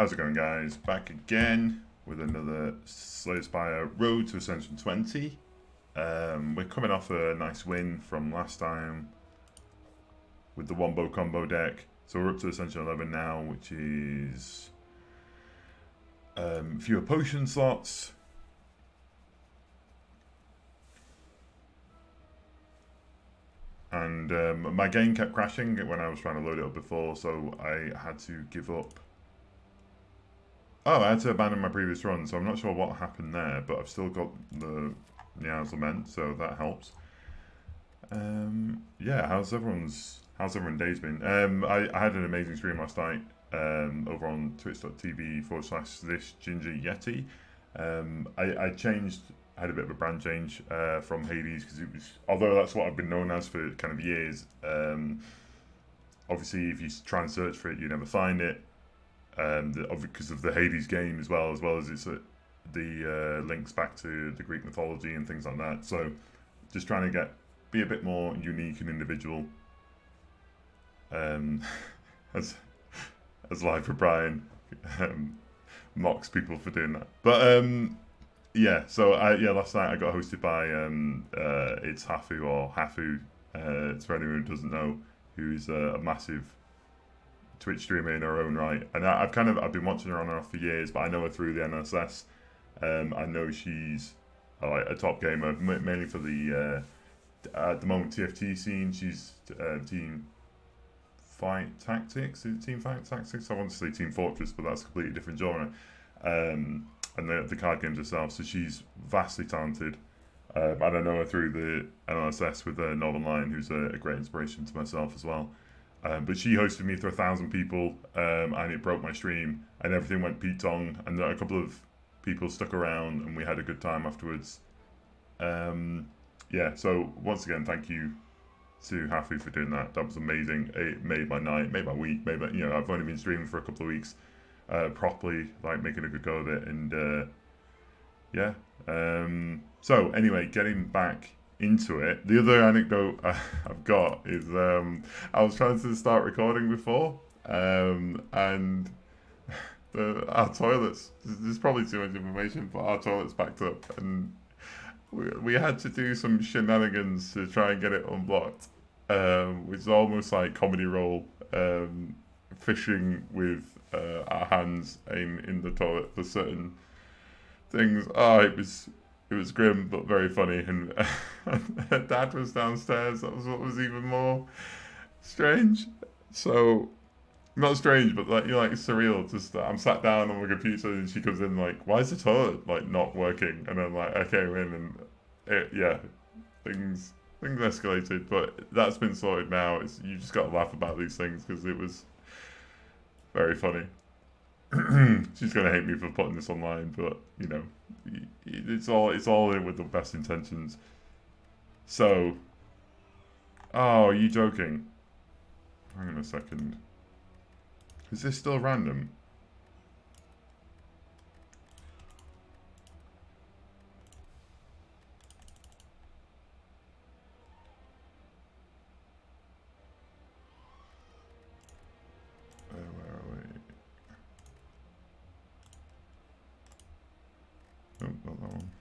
How's it going, guys? Back again with another Spire Road to Ascension 20. We're coming off a nice win from last time with the Wombo combo deck. So we're up to Ascension 11 now, which is fewer potion slots. And my game kept crashing when I was trying to load it up before, so I had to give up. Oh, I had to abandon my previous run, so I'm not sure what happened there, but I've still got the Nia's Lament, so that helps. Yeah, how's everyone's day's been? I had an amazing stream last night over on twitch.tv/this Ginger Yeti. I had a bit of a brand change from Hades because it was, although that's what I've been known as for kind of years. Obviously, if you try and search for it, you never find it. Because of the Hades game as well as it's the links back to the Greek mythology and things like that. So just trying to be a bit more unique and individual. As Live for Brian mocks people for doing that. But yeah, so last night I got hosted by it's Hafu or Hafu, for anyone who doesn't know, who's a massive Twitch streamer in her own right, and I've been watching her on and off for years, but I know her through the NSS. I know she's like a top gamer, mainly for the at the moment TFT scene. She's Team Fight Tactics. Is it Team Fight Tactics? I want to say Team Fortress, but that's a completely different genre. And the card games herself, so she's vastly talented. And I know her through the NLSS with Northern Lion, who's a great inspiration to myself as well. But she hosted me for 1,000 people, and it broke my stream, and everything went Pete-tong, and a couple of people stuck around, and we had a good time afterwards. Yeah, so once again, thank you to Hafu for doing that. That was amazing. It made my night, made my week, I've only been streaming for a couple of weeks, properly, like making a good go of it, and yeah. So anyway, getting back into it. The other anecdote I've got is I was trying to start recording before, and our toilets. There's probably too much information, but our toilets backed up, and we had to do some shenanigans to try and get it unblocked, which is almost like Comedy Roll, fishing with our hands in the toilet for certain things. It was grim but very funny, and Dad was downstairs. That was what was even more strange. So, not strange, but like surreal. Just I'm sat down on my computer and she comes in like, "Why is the toilet like not working?" And I'm like, "I came in and things escalated, but that's been sorted now. You just got to laugh about these things because it was very funny." She's gonna hate me for putting this online, but it's all in with the best intentions. So, oh, are you joking? Hang on a second. Is this still random? Where are we? Oh, not that one.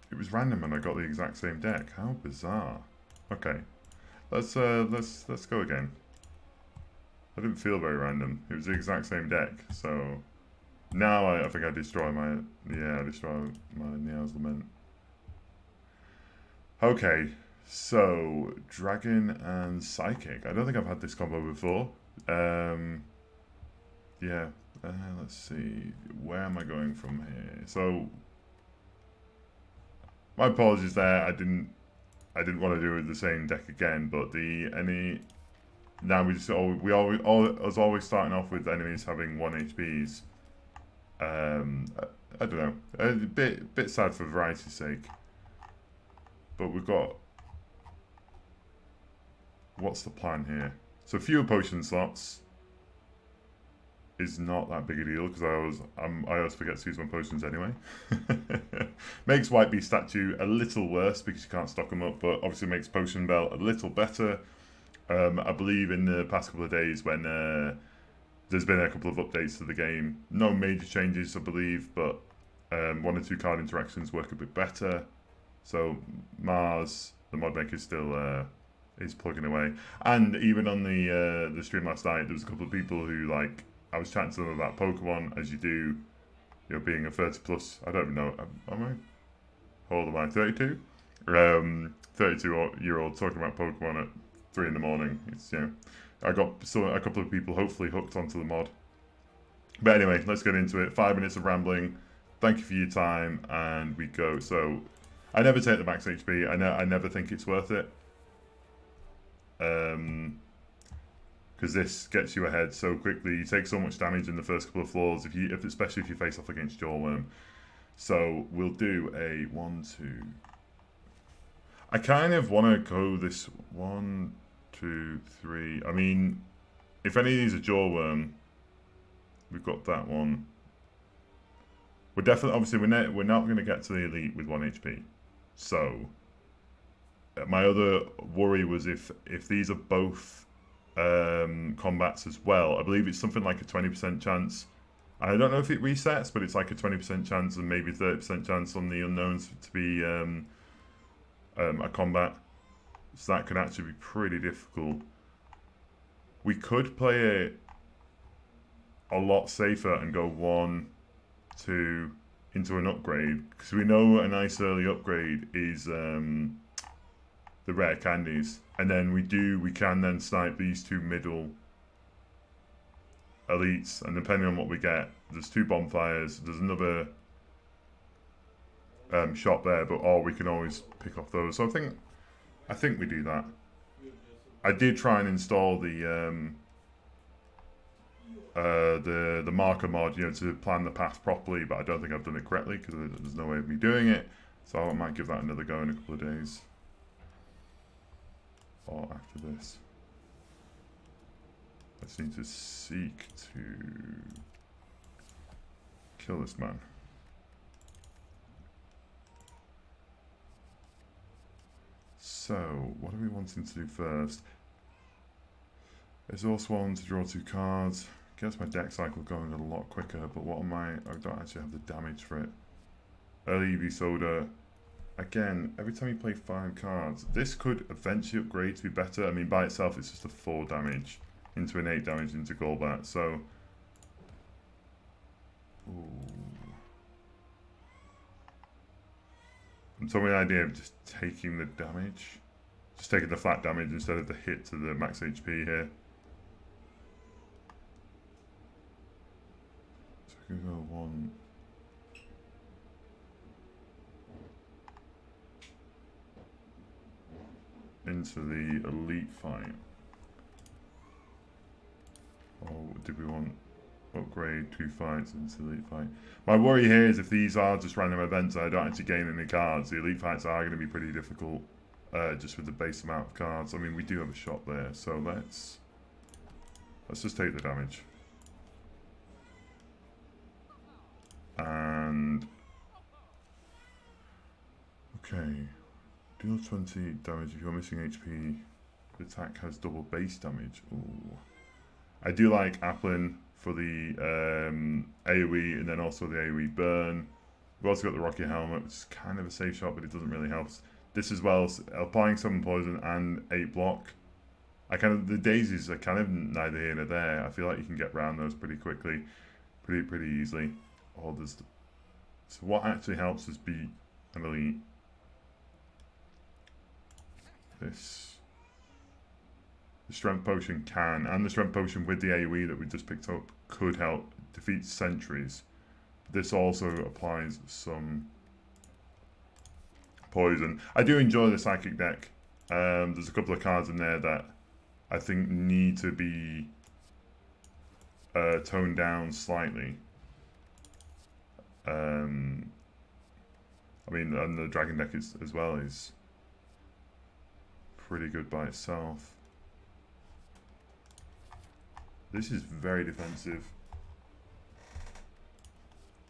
It was random and I got the exact same deck. How bizarre. Okay. Let's go again. I didn't feel very random. It was the exact same deck, so now I think I destroy my Nia's Lament. Okay, so Dragon and Psychic. I don't think I've had this combo before. Yeah. Let's see. Where am I going from here? So, my apologies there. I didn't want to do the same deck again, but now we always starting off with enemies having 1 HPs. I don't know. A bit sad for variety's sake. But we've got. What's the plan here? So fewer potion slots is not that big a deal because I always forget to use my potions anyway. Makes White Beast statue a little worse because you can't stock them up, but obviously makes Potion Belt a little better. I believe in the past couple of days when there's been a couple of updates to the game. No major changes, I believe, but one or two card interactions work a bit better. So Mars, the mod maker, still is plugging away. And even on the stream last night, there was a couple of people who, like, I was chatting to them about Pokemon, as you do, you know, being a 30 plus. I don't even know. Am I? How old am I? 32. 32-year-old talking about Pokemon at 3 in the morning. It's, you know, I got a couple of people hopefully hooked onto the mod. But anyway, let's get into it. 5 minutes of rambling. Thank you for your time, and we go. So, I never take the max HP. I never think it's worth it. Because this gets you ahead so quickly. You take so much damage in the first couple of floors, especially if you face off against Jawworm. So we'll do a 1, 2. I kind of want to go this 1, 2, 3. I mean, if any of these are Jawworm, we've got that one. We're definitely, obviously, we're not going to get to the elite with 1 HP. So my other worry was if these are both combats as well. I believe it's something like a 20% chance. I don't know if it resets, but it's like a 20% chance and maybe 30% chance on the unknowns to be a combat. So that could actually be pretty difficult. We could play it a lot safer and go 1, 2 into an upgrade, because we know a nice early upgrade is the rare candies, and then we can then snipe these 2 middle elites, and depending on what we get, there's 2 bonfires, there's another shop there, but we can always pick off those. So I think we do that. I did try and install the marker mod, you know, to plan the path properly, but I don't think I've done it correctly because there's no way of me doing it. So I might give that another go in a couple of days, or after this. I just need to seek to kill this man. So, what are we wanting to do first? There's also one to draw 2 cards. Gets my deck cycle going a lot quicker, but what am I don't actually have the damage for it. Early EV Soda. Again, every time you play 5 cards, this could eventually upgrade to be better. I mean, by itself, it's just a 4 damage into an 8 damage into Golbat, so... Ooh. I'm talking the idea of just taking the damage. Just taking the flat damage instead of the hit to the max HP here. So we can go 1... into the elite fight. Or did we want upgrade 2 fights into the elite fight? My worry here is if these are just random events and I don't actually gain any cards, the elite fights are going to be pretty difficult just with the base amount of cards. I mean, we do have a shot there, so let's just take the damage. And okay. Deal 20 damage if you're missing HP. The attack has double base damage. Ooh. I do like Applin for the AoE and then also the AoE burn. We've also got the Rocky Helmet, which is kind of a safe shot, but it doesn't really help. This as well, applying 7 poison and 8 block. The daisies are kind of neither here nor there. I feel like you can get around those pretty quickly, pretty easily. So what actually helps us beat an elite? The strength potion can, and the strength potion with the AoE that we just picked up could help defeat sentries. This also applies some poison. I do enjoy the psychic deck. There's a couple of cards in there that I think need to be toned down slightly. I mean, and the dragon deck as well is pretty good by itself. This is very defensive.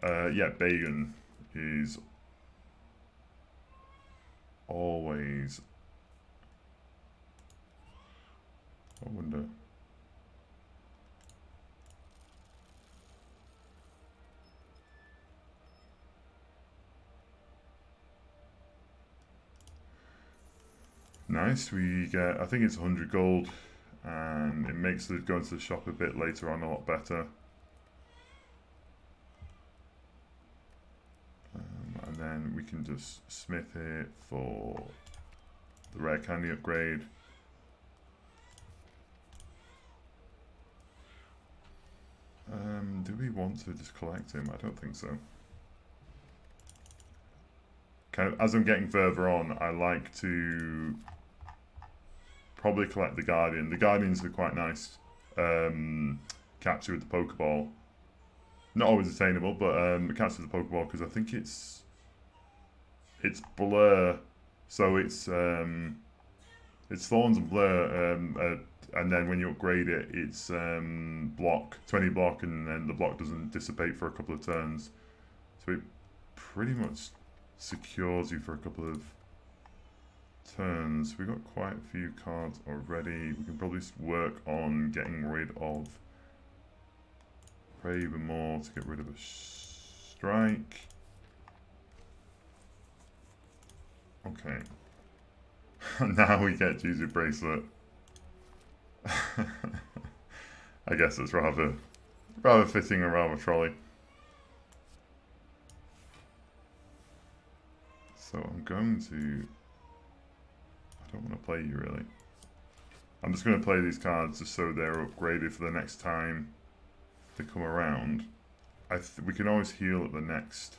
Yeah, Bagan is always I wonder. Nice, we get, I think it's 100 gold, and it makes the going to the shop a bit later on a lot better. And then we can just smith it for the rare candy upgrade. Do we want to just collect him? I don't think so. Kind of, as I'm getting further on, I like to probably collect the Guardian. The Guardians are quite nice capture with the Pokeball. Not always attainable, but capture with the Pokeball because I think it's Blur, so it's Thorns and Blur, and then when you upgrade it, it's block, 20 block, and then the block doesn't dissipate for a couple of turns. So it pretty much secures you for a couple of turns. We've got quite a few cards already. We can probably work on getting rid of Pray even more to get rid of a strike. Okay. Now we get Juicy Bracelet. I guess it's rather fitting around a trolley. So I'm going to... I don't want to play you really. I'm just going to play these cards just so they're upgraded for the next time they come around. We can always heal at the next.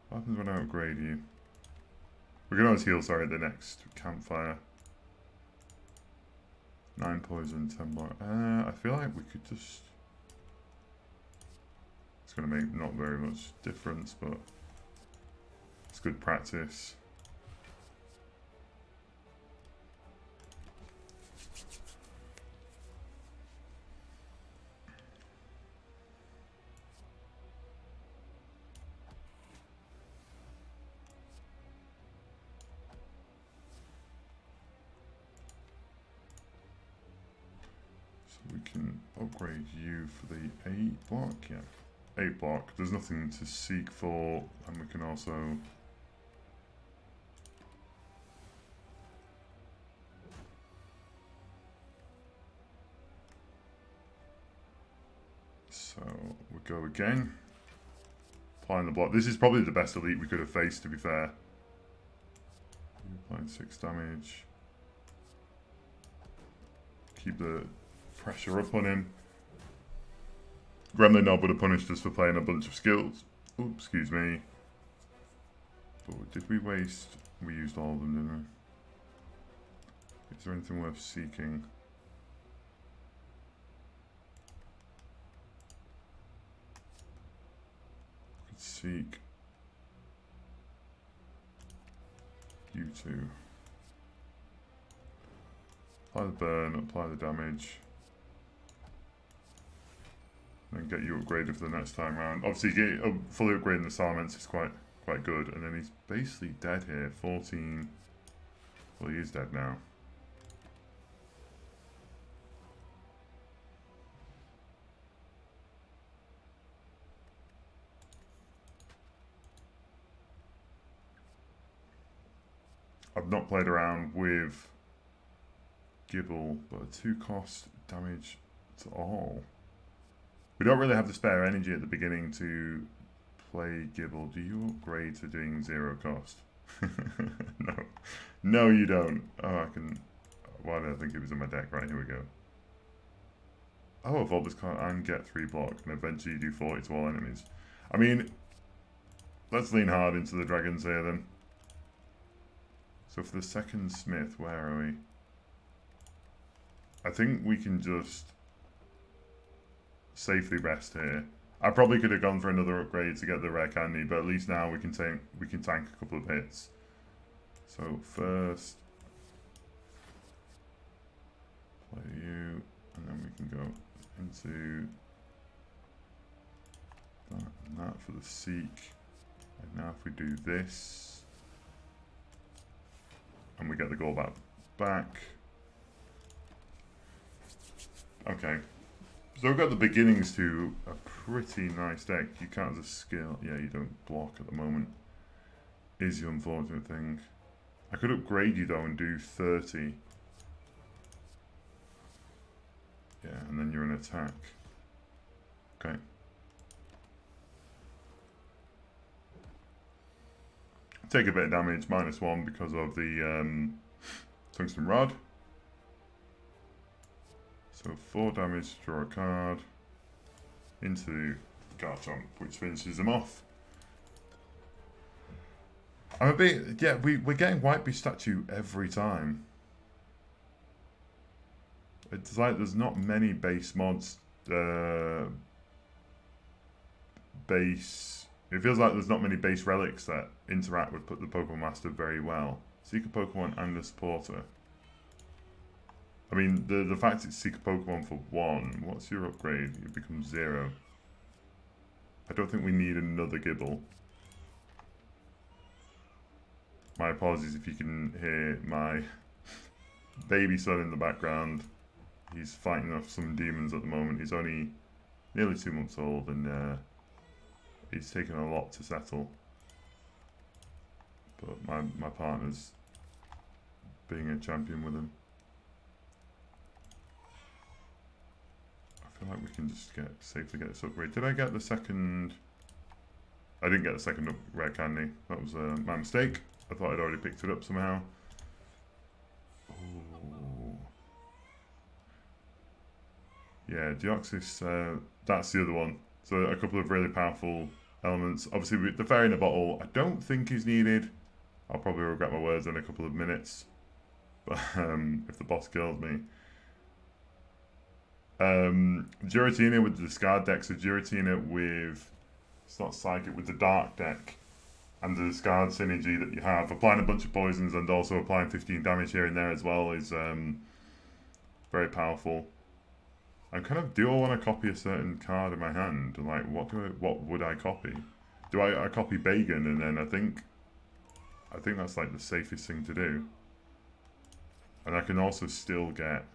What happens when I upgrade you? We can always heal, sorry, at the next campfire. 9 poison, 10 block. I feel like we could just... It's going to make not very much difference, but it's good practice. We can upgrade you for the 8 block, yeah. 8 block, there's nothing to seek for, and we can also... So, we go again. Applying the block. This is probably the best elite we could have faced, to be fair. Applying 6 damage. Keep the pressure up on him. Gremlin Knob would have punished us for playing a bunch of skills. Oops, excuse me. But did we waste? We used all of them, didn't we? Is there anything worth seeking? We could seek you two. Apply the burn, apply the damage. And get you upgraded for the next time round. Obviously, fully upgrading the Salamence is quite good. And then he's basically dead here. 14. Well, he is dead now. I've not played around with Gibble, but a 2-cost damage to all. We don't really have the spare energy at the beginning to play Gibble. Do you upgrade to doing 0 cost? No. No, you don't. Oh, I can... Why did I think it was in my deck? Right, here we go. Oh, evolve this card and get 3 block, and eventually do 40 to all enemies. I mean, let's lean hard into the dragons here then. So for the second smith, where are we? I think we can just safely rest here. I probably could have gone for another upgrade to get the rare candy, but at least now we can tank a couple of hits. So first, play you, and then we can go into that and that for the seek. And now if we do this, and we get the gold back. Okay. So we've got the beginnings to a pretty nice deck. You count as a skill. Yeah, you don't block at the moment. Is the unfortunate thing. I could upgrade you though and do 30. Yeah, and then you're an attack. Okay. Take a bit of damage, -1 because of the tungsten rod. So 4 damage, draw a card into Garchomp, which finishes them off. I'm a bit, yeah, we're getting White Beast statue every time. It's like there's not many base mods, it feels like there's not many base relics that interact with the Pokemon Master very well. Seek a Pokemon and a supporter. I mean, the fact it's Seek a Pokemon for 1, what's your upgrade? It becomes 0. I don't think we need another Gibble. My apologies if you can hear my baby son in the background. He's fighting off some demons at the moment. He's only nearly 2 months old and he's taken a lot to settle. But my partner's being a champion with him. I feel like we can just safely get this upgrade. Did I get the second? I didn't get the second rare candy. That was my mistake. I thought I'd already picked it up somehow. Oh. Yeah, Deoxys, that's the other one. So a couple of really powerful elements. Obviously, with the Fairy in a Bottle, I don't think is needed. I'll probably regret my words in a couple of minutes. But if the boss kills me. Giratina with the discard deck. So Giratina with, it's not Psychic, with the Dark deck. And the discard synergy that you have. Applying a bunch of poisons and also applying 15 damage here and there as well is very powerful. I'm kind of, do I want to copy a certain card in my hand? Like, what would I copy? Do I copy Bagan and then I think that's like the safest thing to do. And I can also still get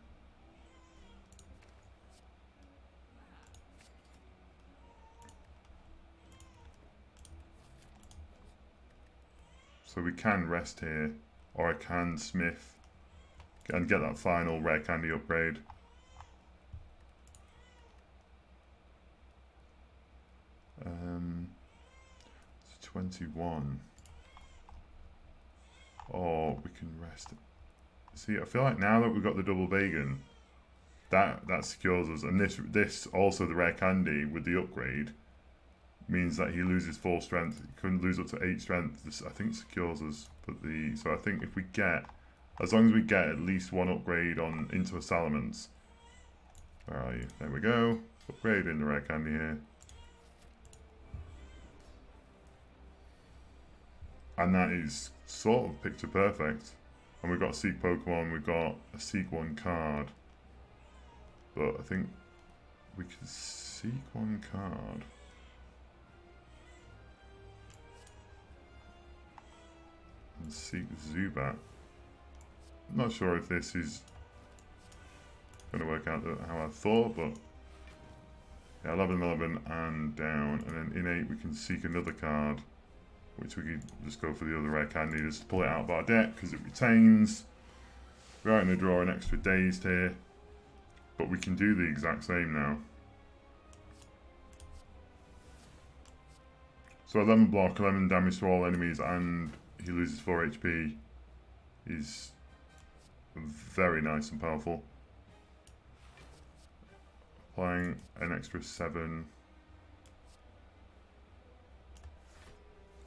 so we can rest here, or I can smith and get that final rare candy upgrade. It's 21. Or we can rest. See, I feel like now that we've got the double Bagan, that secures us, and this also the rare candy with the upgrade means that he loses 4 strength. He couldn't lose up to 8 strength. This I think secures us. But so I think if we get, as long as we get at least 1 upgrade on into a Salamence. Where are you? There we go. Upgrade in the rare candy here. And that is sort of picture perfect. And we've got a Seek Pokemon, we've got a Seek 1 card. But I think we could Seek 1 card. And Seek Zubat. Not sure if this is going to work out how I thought, but yeah, 11, 11 and down. And then in 8 we can Seek another card, which we could just go for the other rare candy just to pull it out of our deck because it retains. We are going to draw an extra dazed here, but we can do the exact same now. So 11 block, 11 damage to all enemies, and he loses 4 HP. He's very nice and powerful. Applying an extra 7.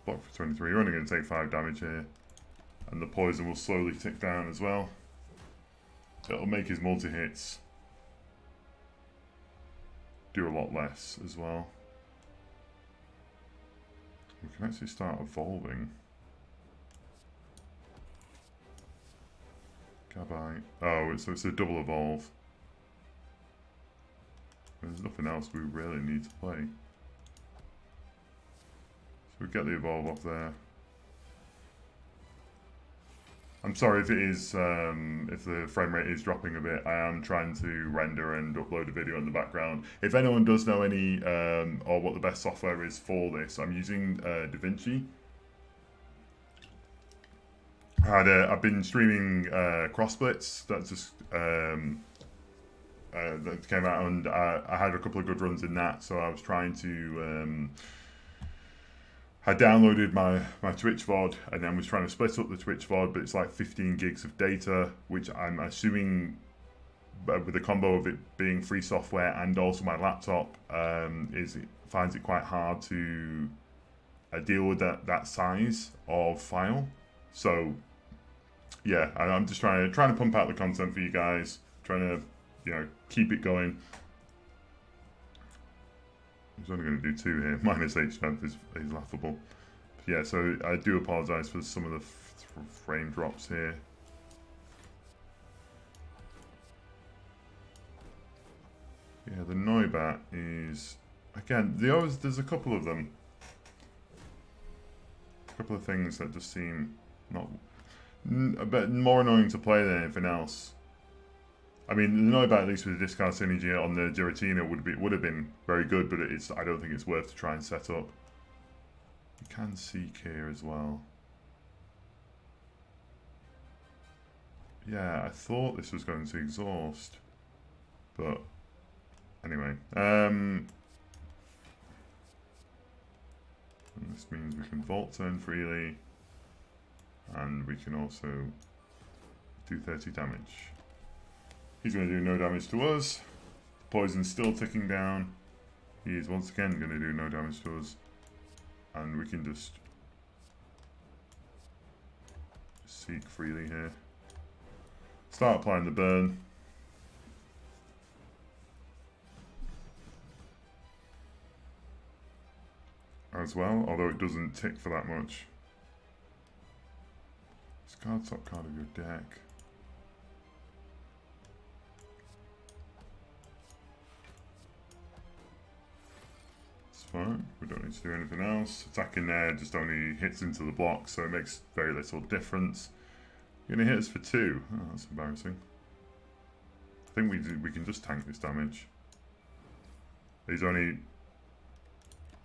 Block for 23. You're only going to take 5 damage here. And the poison will slowly tick down as well. It'll make his multi-hits do a lot less as well. We can actually start evolving. Gabite. Oh, so it's a double evolve. There's nothing else we really need to play. we get the evolve off there. I'm sorry if it is, if the frame rate is dropping a bit. I am trying to render and upload a video in the background. If anyone does know any, or what the best software is for this, I'm using DaVinci. I've been streaming cross-splits. That's just that came out, and I had a couple of good runs in that. So I was trying to. I downloaded my Twitch VOD and then was trying to split up the Twitch VOD, but it's like 15 gigs of data, which I'm assuming, with the combo of it being free software and also my laptop, finds it quite hard to deal with that size of file. So yeah, I'm just trying to pump out the content for you guys, trying to keep it going. I was only going to do 2 here. Minus 8 strength is laughable. But yeah, so I do apologise for some of the frame drops here. Yeah, the Noibat is, again, there's a couple of them. A couple of things that just seem a bit more annoying to play than anything else. I mean, the Noibat, at least with the discard synergy on the Giratina, would have been very good, but I don't think it's worth to try and set up. You can seek here as well. Yeah, I thought this was going to exhaust, but anyway. And this means we can Vault turn freely, and we can also do 30 damage. He's going to do no damage to us. The poison's still ticking down. He is once again going to do no damage to us. And we can just seek freely here. Start applying the burn. As well, although it doesn't tick for that much. Discard top card of your deck. Fine, we don't need to do anything else. Attacking there just only hits into the block, so it makes very little difference. You're gonna hit us for 2. Oh, that's embarrassing. I think we can just tank this damage. He's only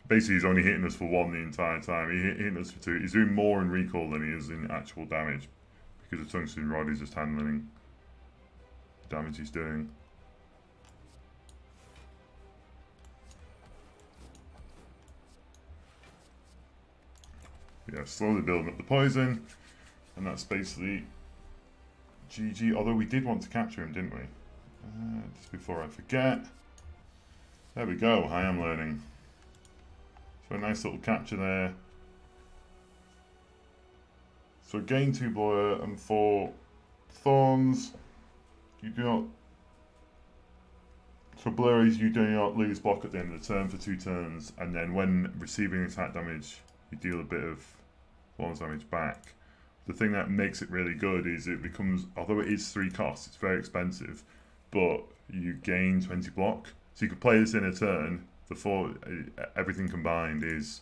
hitting us for 1 the entire time. He's hitting us for 2. He's doing more in recall than he is in actual damage, because the tungsten rod is just handling the damage he's doing. Yeah, slowly building up the poison, and that's basically GG. Although we did want to capture him, didn't we? Just before I forget. There we go, I am learning. So a nice little capture there. So gain 2 blur and 4 thorns. You do not... So blurries, you do not lose block at the end of the turn for 2 turns, and then when receiving attack damage, you deal a bit of thorns damage back. The thing that makes it really good is it becomes, although it is 3 costs, it's very expensive, but you gain 20 block. So you could play this in a turn. Everything combined is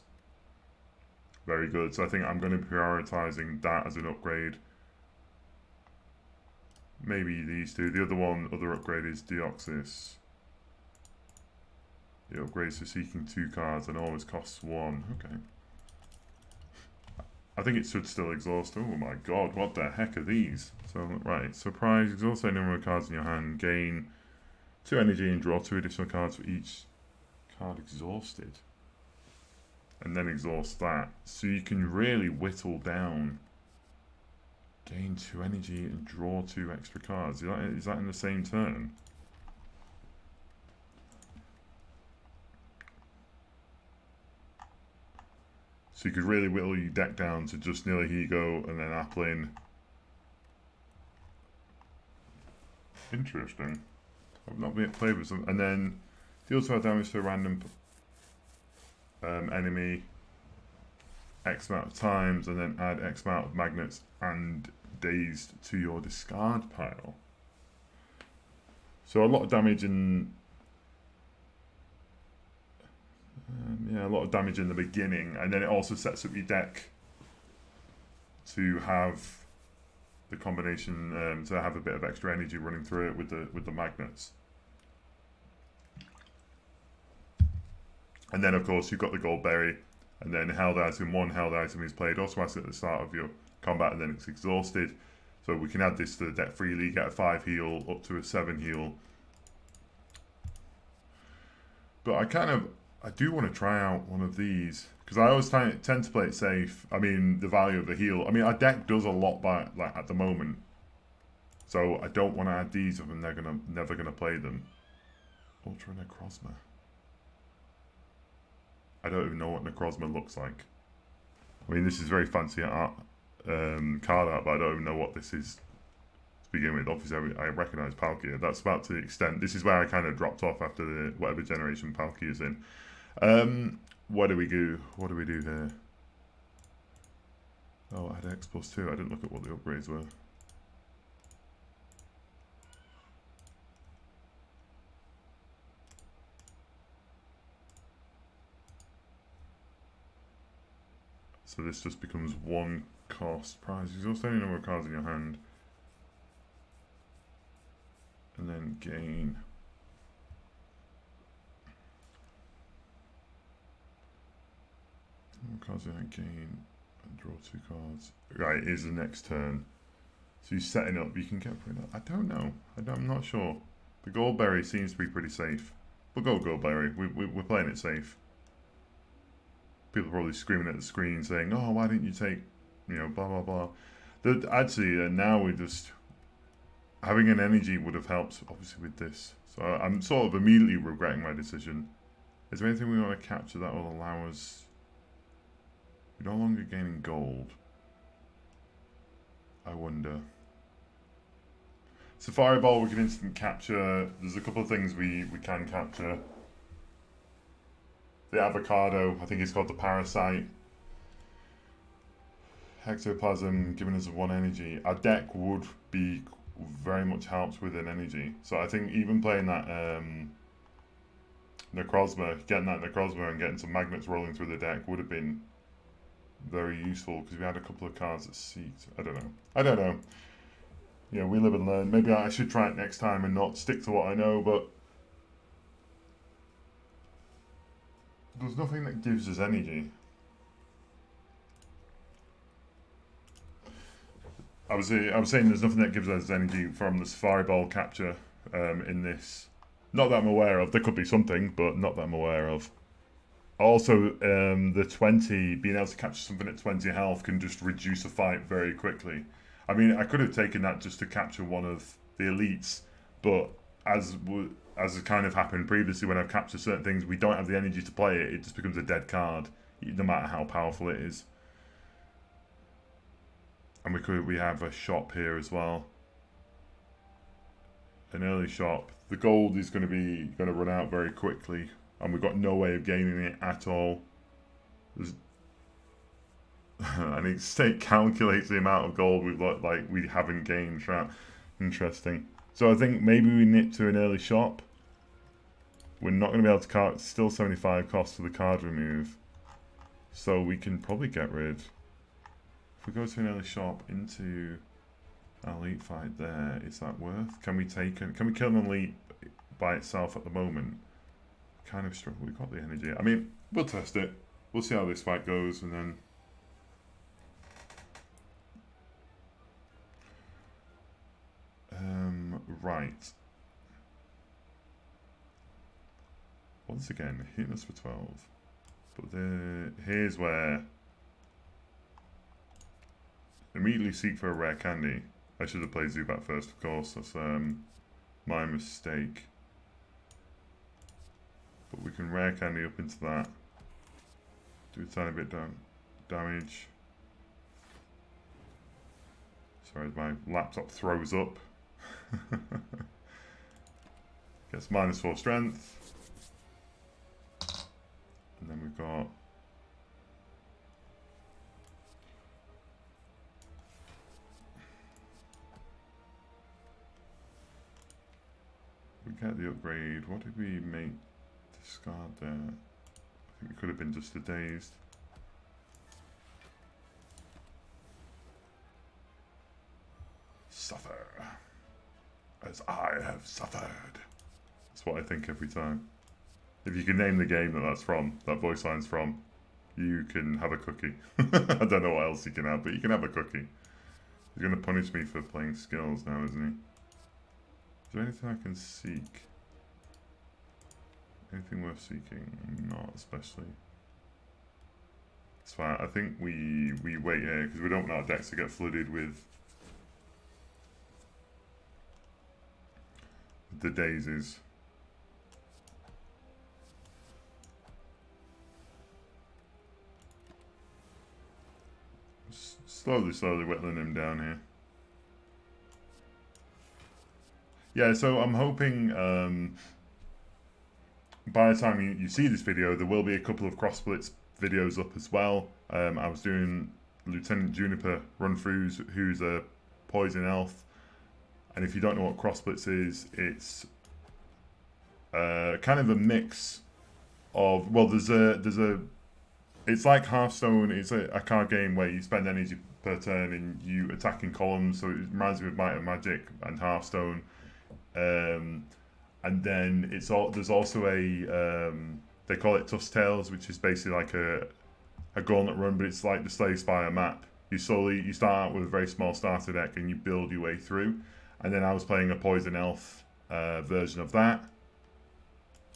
very good. So I think I'm going to be prioritizing that as an upgrade. Maybe these 2. The other upgrade is Deoxys. It upgrades to seeking 2 cards and always costs 1. Okay. I think it should still exhaust. Oh my god, what the heck are these? So, right, surprise, exhaust a number of cards in your hand, gain 2 energy and draw 2 additional cards for each card exhausted. And then exhaust that. So you can really whittle down. Gain 2 energy and draw 2 extra cards. Is that in the same turn? So you could really whittle your deck down to just Nihilego and then Applin. Interesting. I've not been played with some. And then deal 12 damage to a random enemy X amount of times, and then add X amount of magnets and dazed to your discard pile. So a lot of damage in... Yeah, a lot of damage in the beginning, and then it also sets up your deck to have the combination to have a bit of extra energy running through it with the magnets. And then of course you've got the gold berry, and then held item. One held item is played automatically at the start of your combat, and then it's exhausted. So we can add this to the deck freely, get a 5 heal up to a 7 heal. But I do want to try out one of these, because I always tend to play it safe. I mean, the value of the heal. I mean, our deck does a lot by like at the moment, so I don't want to add these if I'm never gonna play them. Ultra Necrozma. I don't even know what Necrozma looks like. I mean, this is very fancy art, card art, but I don't even know what this is to begin with. Obviously, I recognise Palkia. That's about to the extent. This is where I kind of dropped off after the whatever generation Palkia is in. What do we do? What do we do here? Oh, I had X plus 2. I didn't look at what the upgrades were. So this just becomes 1 cost prize. Exhaust any number of cards in your hand. And then gain. Cards in hand, gain, and draw 2 cards. Right, here's the next turn. So you're setting up, you can get rid of. I don't know. I'm not sure. The gold berry seems to be pretty safe. We'll go gold berry. We're playing it safe. People are probably screaming at the screen saying, "Oh, why didn't you take, you know, blah blah blah." Actually, now we're just having an energy would have helped, obviously, with this. So I'm sort of immediately regretting my decision. Is there anything we want to capture that will allow us? We're no longer gaining gold. I wonder. Safari Ball we can instant capture. There's a couple of things we can capture. The avocado, I think it's called the parasite. Hectoplasm giving us 1 energy. Our deck would be very much helped with an energy. So I think even playing that Necrozma, getting that Necrozma and getting some magnets rolling through the deck would have been very useful, because we had a couple of cards that seeked. I don't know. Yeah, we live and learn. Maybe I should try it next time and not stick to what I know, but there's nothing that gives us energy. I was saying there's nothing that gives us energy from the Safari Ball capture in this. Not that I'm aware of. There could be something, but not that I'm aware of. Also, the 20, being able to capture something at 20 health can just reduce a fight very quickly. I mean, I could have taken that just to capture one of the elites, but as has kind of happened previously when I've captured certain things, we don't have the energy to play it. It just becomes a dead card, no matter how powerful it is. And we have a shop here as well. An early shop. The gold is going to run out very quickly, and we've got no way of gaining it at all. And each state calculates the amount of gold we haven't gained. Interesting. So I think maybe we nip to an early shop. We're not going to be able to still 75 cost for the card remove. So we can probably get rid. If we go to an early shop into an elite fight there, is that worth? Can we kill an elite by itself at the moment? Kind of struggle. We've got the energy. I mean, we'll test it. We'll see how this fight goes, and then right. Once again, hitting us for 12. But here's where immediately seek for a rare candy. I should have played Zubat first, of course. That's my mistake. But we can rare candy up into that. Do a tiny bit damage. Sorry, my laptop throws up. Gets -4 strength. And then we've got we get the upgrade. What did we make discard there? I think it could have been just a dazed. Suffer as I have suffered. That's what I think every time. If you can name the game that's from, that voice line's from, you can have a cookie. I don't know what else you can have, but you can have a cookie. He's going to punish me for playing skills now, isn't he? Is there anything I can seek? Anything worth seeking? Not especially. It's fine. I think we wait here because we don't want our decks to get flooded with the daisies. Slowly whittling him down here. Yeah, so I'm hoping by the time you see this video, there will be a couple of cross splits videos up as well. I was doing Lieutenant Juniper run-throughs, who's a poison elf. And if you don't know what cross splits is, it's kind of a mix of, well, it's like Hearthstone. It's a card game where you spend energy per turn and you attack in columns. So it reminds me of Might and Magic and Hearthstone. And then there's also a they call it Tusk Tales, which is basically like a gauntlet run, but it's like the Spire map. You start out with a very small starter deck and you build your way through. And then I was playing a Poison Elf version of that.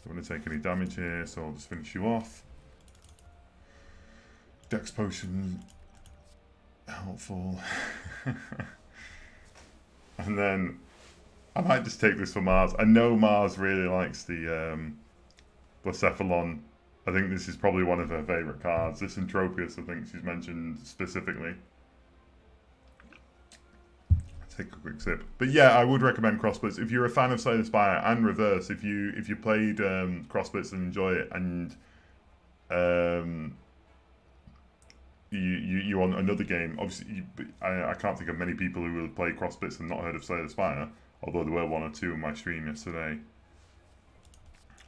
Don't want to take any damage here, so I'll just finish you off. Dex potion, helpful. And then I might just take this for Mars. I know Mars really likes the Blacephalon. I think this is probably one of her favourite cards. This Entropius, I think she's mentioned specifically. Take a quick sip. But yeah, I would recommend crossplits. If you're a fan of Slay the Spire and reverse, if you played crossplits and enjoy it, and you want another game, obviously I can't think of many people who will play crossplits and not heard of Slay the Spire, although there were one or two in my stream yesterday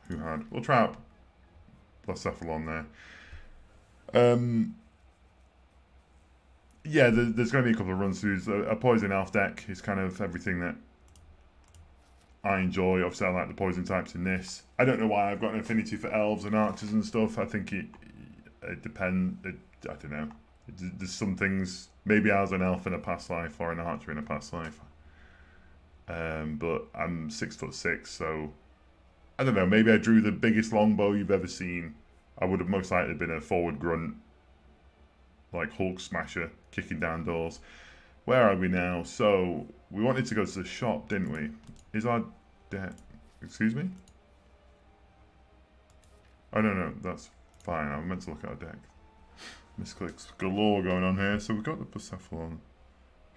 who had. We'll try out Blacephalon there. Yeah, there's going to be a couple of run-throughs. A Poison Elf deck is kind of everything that I enjoy. Obviously, I like the poison types in this. I don't know why I've got an affinity for elves and archers and stuff. I think it depends. I don't know. There's some things. Maybe I was an elf in a past life or an archer in a past life. But I'm 6'6", so I don't know. Maybe I drew the biggest longbow you've ever seen. I would have most likely been a forward grunt, like Hulk smasher, kicking down doors. Where are we now? So we wanted to go to the shop, didn't we? Is our deck? Excuse me? Oh no, that's fine. I meant to look at our deck. Misclicks galore going on here. So we've got the Persephone.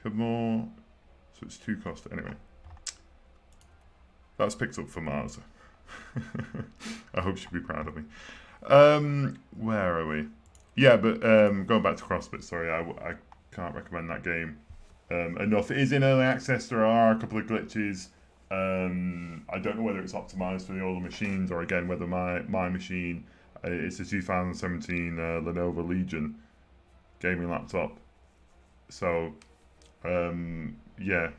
Have more. So it's 2 cost. Anyway, that's picked up for Mars. I hope she'll be proud of me. Where are we? Yeah, but going back to CrossFit, sorry, I can't recommend that game enough. It is in early access. There are a couple of glitches. I don't know whether it's optimized for the older machines or, again, whether my machine, it's a 2017 Lenovo Legion gaming laptop. So, yeah,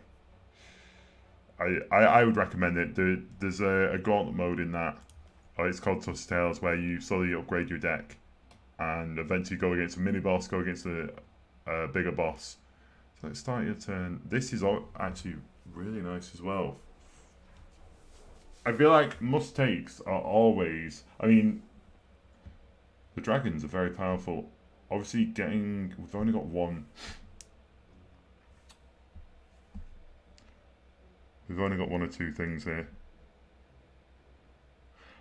I would recommend it. There's a gauntlet mode in that. It's called Tusk Tales, where you slowly upgrade your deck and eventually go against a mini boss, go against a bigger boss. So let's start your turn. This is actually really nice as well. I feel like must-takes are always, I mean, the dragons are very powerful. Obviously we've only got one. We've only got 1 or 2 things here.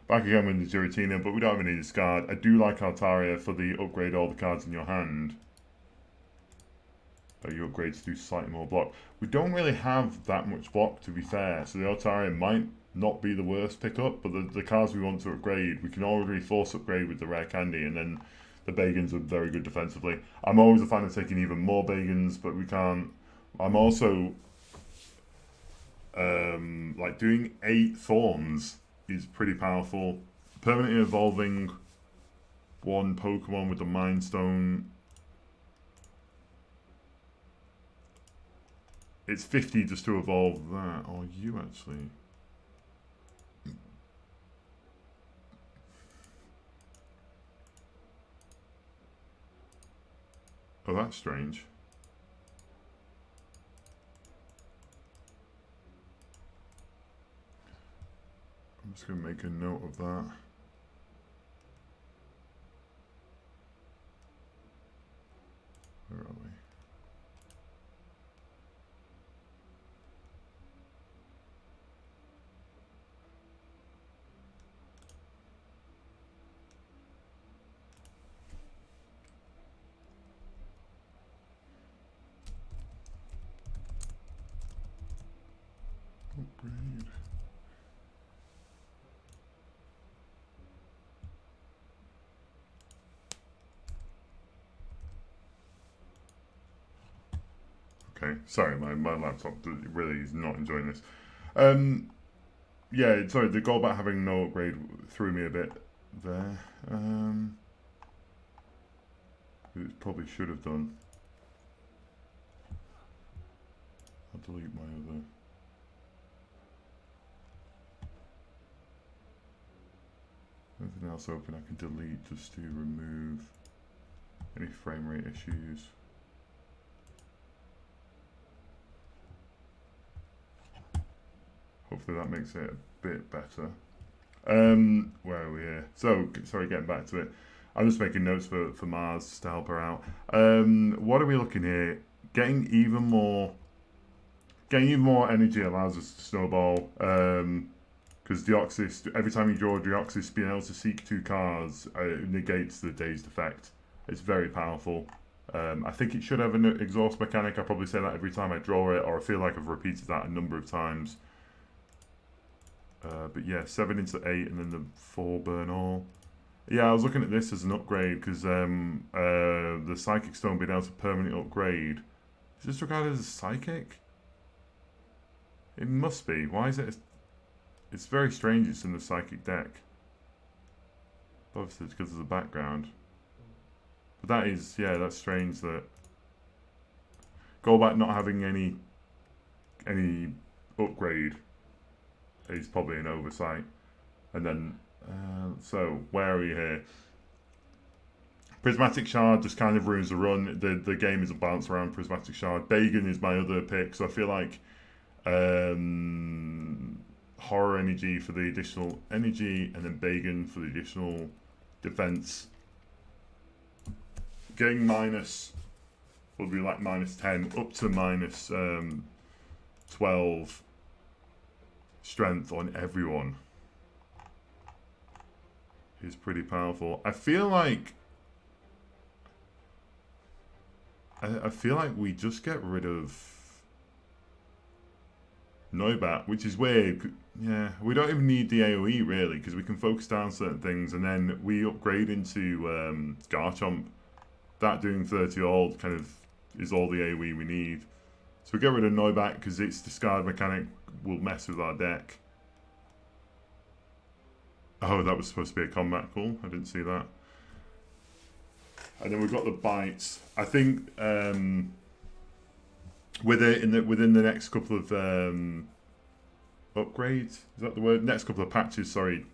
Back again with the Giratina, but we don't have any discard. I do like Altaria for the upgrade all the cards in your hand. You upgrade to do slightly more block. We don't really have that much block, to be fair, so the Altaria might not be the worst pickup, but the cards we want to upgrade, we can already force upgrade with the rare candy, and then the Bagans are very good defensively. I'm always a fan of taking even more Bagans, but we can't. I'm also like doing 8 Thorns is pretty powerful. Permanently evolving one Pokemon with the Mind Stone. It's 50 just to evolve that. Or you actually. Oh, that's strange. I'm just going to make a note of that. Where are we? Upgrade. Okay, sorry, my laptop really is not enjoying this. Yeah, sorry, the goal about having no upgrade threw me a bit there. It probably should have done. I'll delete my other. Anything else open I can delete just to remove any frame rate issues. Hopefully that makes it a bit better. Where are we here? So, sorry, getting back to it. I'm just making notes for Mars to help her out. What are we looking here? Getting even more energy allows us to snowball. Because Deoxys, every time you draw Deoxys, being able to seek 2 cards negates the dazed effect. It's very powerful. I think it should have an exhaust mechanic. I probably say that every time I draw it, or I feel like I've repeated that a number of times. But yeah, 7 into 8 and then the 4 burn all. Yeah, I was looking at this as an upgrade because the Psychic Stone being able to permanently upgrade. Is this regarded as a Psychic? It must be. Why is it? It's very strange it's in the Psychic deck. Obviously it's because of the background. But that is, yeah, that's strange that Golbat not having any upgrade is probably an oversight. And then, so where are we here? Prismatic Shard just kind of ruins the run. The game is a bounce around Prismatic Shard. Bagan is my other pick, so I feel like Horror Energy for the additional energy, and then Bagan for the additional defense. Getting minus would be like minus 10 up to minus 12 strength on everyone is pretty powerful. I feel like we just get rid of Noibat, which is weird. Yeah, we don't even need the AoE really, because we can focus down certain things, and then we upgrade into Garchomp. That doing 30 old kind of is all the AoE we need. So we get rid of Noibat because its discard mechanic will mess with our deck. Oh, that was supposed to be a combat call. I didn't see that. And then we've got the bites. I think within the next couple of upgrades, is that the word? Next couple of patches, sorry.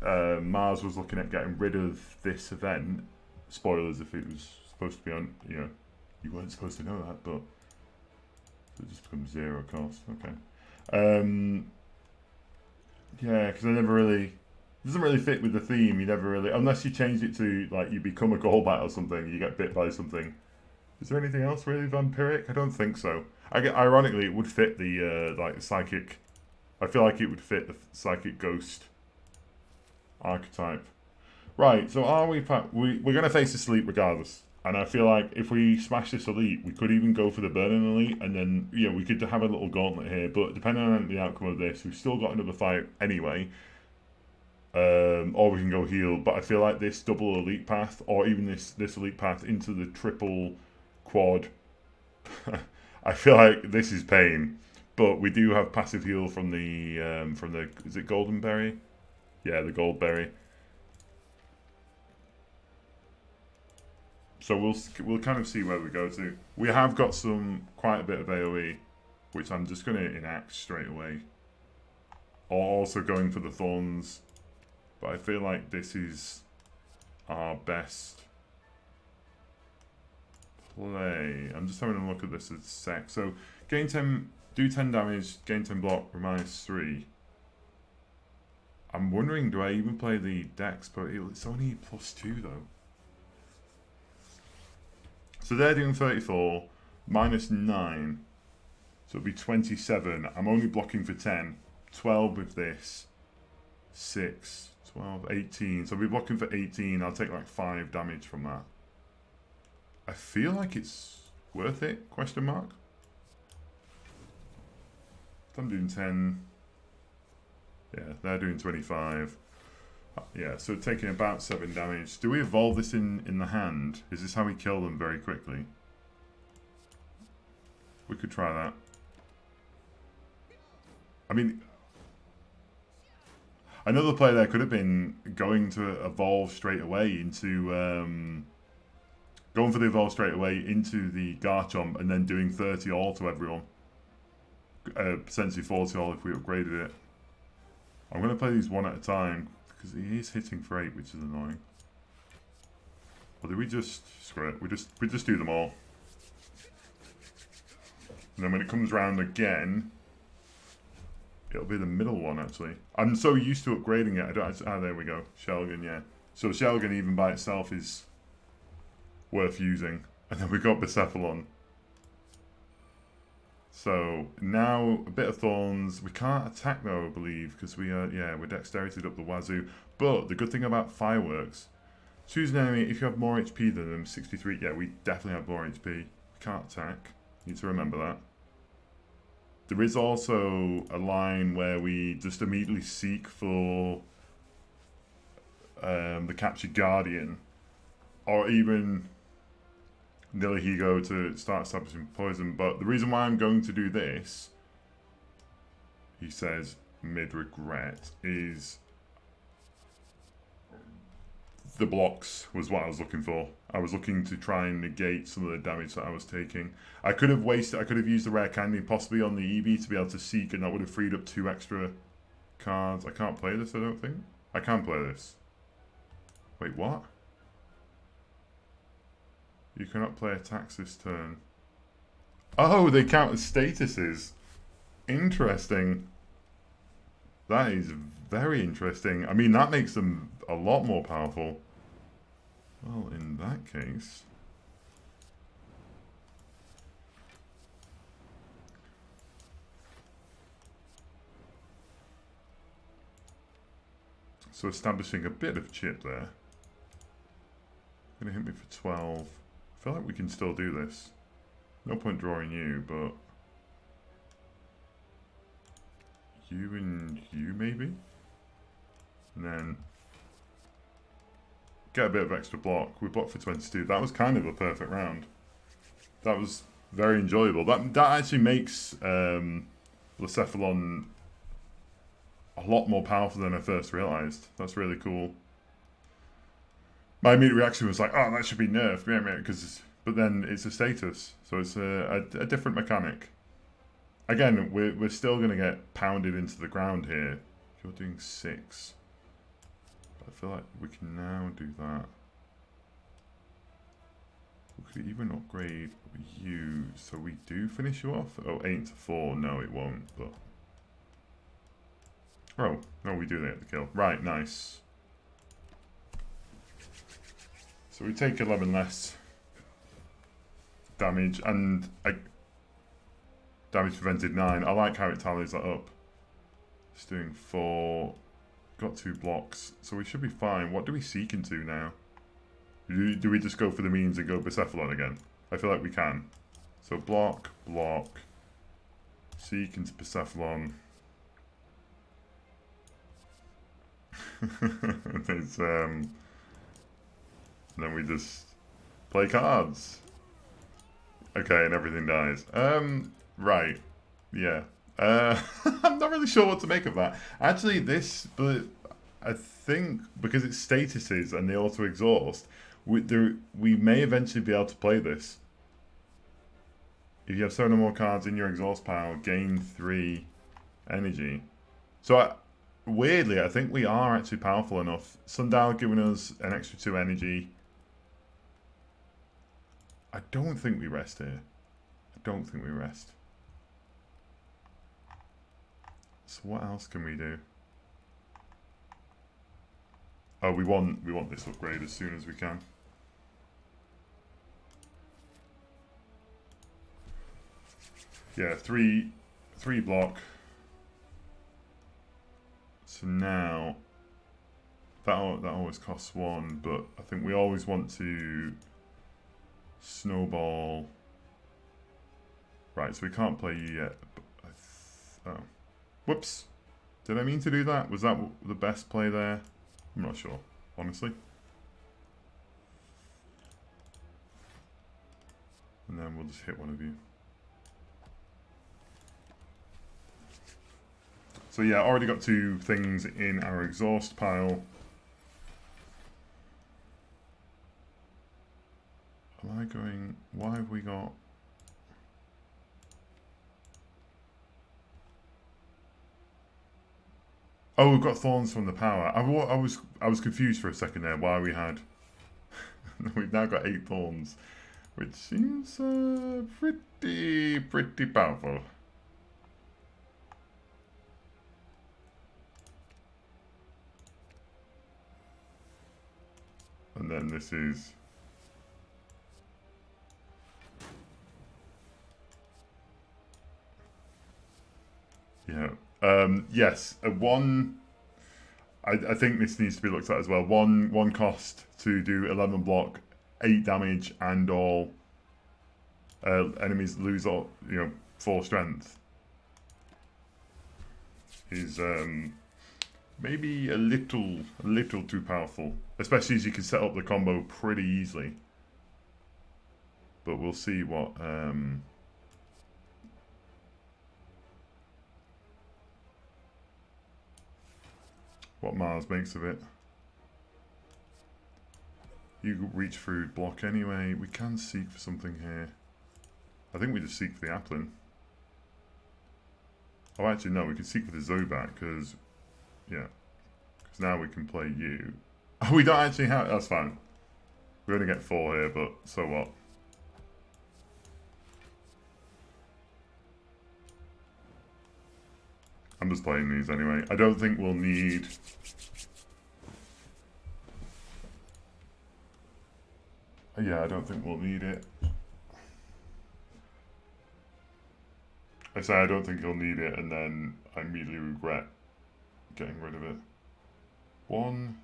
Mars was looking at getting rid of this event. Spoilers if it was supposed to be on, you know, you weren't supposed to know that, but it just becomes 0 cost. Okay. Yeah, because I never really, it doesn't really fit with the theme. You never really, unless you change it to like you become a Golbat or something, you get bit by something. Is there anything else really vampiric? I don't think so. Ironically, it would fit the like psychic. I feel like it would fit the psychic ghost archetype. Right, so are we're going to face this elite regardless. And I feel like if we smash this elite, we could even go for the burning elite, and then, yeah, we could have a little gauntlet here. But depending on the outcome of this, we've still got another fight anyway. Or we can go heal. But I feel like this double elite path, or even this elite path into the triple quad, I feel like this is pain. But we do have passive heal from the is it Golden Berry? Yeah, the Gold Berry. So we'll kind of see where we go to. We have got quite a bit of AoE, which I'm just going to enact straight away. Also going for the thorns, but I feel like this is our best play. I'm just having a look at this as a sec. So gain 10, do 10 damage, gain 10 block, -3. I'm wondering, do I even play the dex? But it's only +2 though. So they're doing 34, -9. So it'll be 27. I'm only blocking for 10. 12 with this. 6, 12, 18. So I'll be blocking for 18. I'll take like 5 damage from that. I feel like it's worth it, question mark. If I'm doing 10. Yeah, they're doing 25. Yeah, so taking about 7 damage. Do we evolve this in the hand? Is this how we kill them very quickly? We could try that. I mean, another play there could have been going to evolve straight away into... going for the evolve straight away into the Garchomp and then doing 30 all to everyone. Potentially 40 all if we upgraded it. I'm going to play these one at a time because he is hitting for 8, which is annoying. Or did we just... screw it. We just do them all. And then when it comes round again... it'll be the middle one, actually. I'm so used to upgrading it. I don't... ah, there we go. Shelgon, yeah. So Shelgon, even by itself, is worth using. And then we've got Bucephalon. So now a bit of thorns. We can't attack though, I believe, because we are, yeah, we're dexterityed up the wazoo. But the good thing about fireworks, choose an enemy if you have more HP than them. 63. Yeah, we definitely have more HP. We can't attack. Need to remember that. There is also a line where we just immediately seek for the captured guardian, or even Nillihigo to start establishing poison. But the reason why I'm going to do this, he says mid-regret, is the blocks was what I was looking for. I was looking to try and negate some of the damage that I was taking. I could have used the rare candy possibly on the Eevee to be able to seek, and that would have freed up 2 extra cards. I can't play this, I don't think. I can play this. Wait, what? You cannot play attacks this turn. Oh, they count as statuses. Interesting. That is very interesting. I mean, that makes them a lot more powerful. Well, in that case... so establishing a bit of chip there. Gonna hit me for 12. I feel like we can still do this. No point drawing you, but... you and you, maybe? And then... get a bit of extra block. We blocked for 22. That was kind of a perfect round. That was very enjoyable. That actually makes Bucephalon a lot more powerful than I first realised. That's really cool. My immediate reaction was like, oh, that should be nerfed, but then it's a status, so it's a different mechanic. Again, we're still going to get pounded into the ground here. You're doing 6. I feel like we can now do that. We could even upgrade you, so we do finish you off. Oh, 8 to 4. No, it won't. But oh no, we do get the kill. Right, nice. So we take 11 less damage, and damage prevented 9. I like how it tallies that up. It's doing 4. Got 2 blocks, so we should be fine. What do we seek into now? Do we just go for the means and go Bucephalon again? I feel like we can. So block, seek into Bucephalon. It's, and then we just play cards. Okay, and everything dies. Right. Yeah. I'm not really sure what to make of that. Actually, but I think because it's statuses and they auto-exhaust, We may eventually be able to play this. If you have 7 or more cards in your exhaust pile, gain 3 energy. So weirdly, I think we are actually powerful enough. Sundial giving us an extra 2 energy. I don't think we rest here. I don't think we rest. So what else can we do? Oh, we want this upgrade as soon as we can. Yeah, three block. So now that always costs 1, but I think we always want to snowball. Right, so we can't play you yet. Oh, whoops! Did I mean to do that? Was that the best play there? I'm not sure, honestly. And then we'll just hit one of you. So yeah, already got 2 things in our exhaust pile. Am I going... Why have we got... Oh, we've got thorns from the power. I was confused for a second there why we had... We've now got 8 thorns, which seems pretty powerful. And then this is... Yeah. Yes, I think this needs to be looked at as well. One cost to do 11 block, 8 damage, and all enemies lose all 4 strength. Is maybe a little too powerful, especially as you can set up the combo pretty easily. But we'll see what Mars makes of it. You reach through block anyway. We can seek for something here. I think we just seek for the Applin. Oh, actually, no, we can seek for the Zoback, because, yeah. Because now we can play you. Oh, we don't actually have... That's fine. We only get 4 here, but so what? I'm just playing these anyway. I don't think we'll need... Yeah, I don't think we'll need it. I say I don't think you'll need it, and then I immediately regret getting rid of it. 1,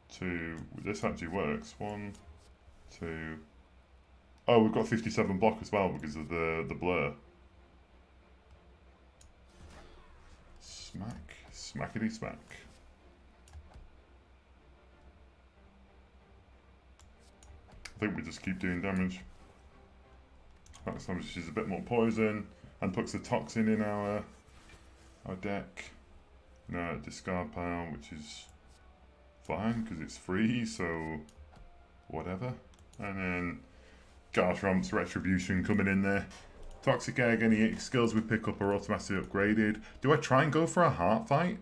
2... This actually works. 1, 2... Oh, we've got 57 block as well because of the blur. Smack. Smackety smack. I think we just keep doing damage. That establishes a bit more poison and puts the toxin in our deck. No, discard pile, which is fine because it's free, so whatever. And then Garchromp's Retribution coming in there. Toxic Egg, any skills we pick up are automatically upgraded. Do I try and go for a heart fight?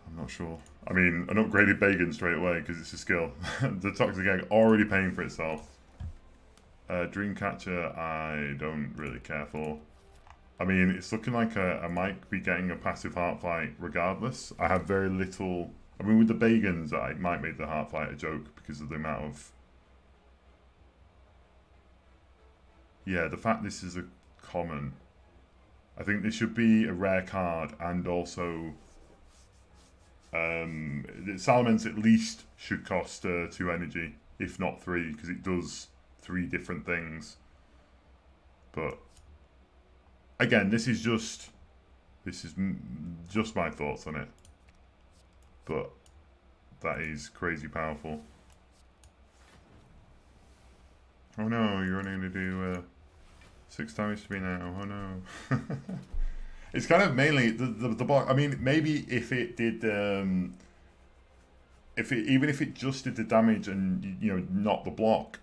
I'm not sure. I mean, an upgraded Bagan straight away because it's a skill. The Toxic Egg already paying for itself. Dreamcatcher, I don't really care for. I mean, it's looking like I might be getting a passive heart fight regardless. I have very little... I mean, with the Bagans, I might make the heart fight a joke because of the amount of... Yeah, the fact this is a common. I think this should be a rare card, and also... Salamence at least should cost 2 energy, if not 3, because it does 3 different things. But again, this is just my thoughts on it. But that is crazy powerful. Oh no, you're only going to do 6 damage to me now. Oh no. It's kind of mainly the block. I mean, maybe if it did, even if it just did the damage and not the block,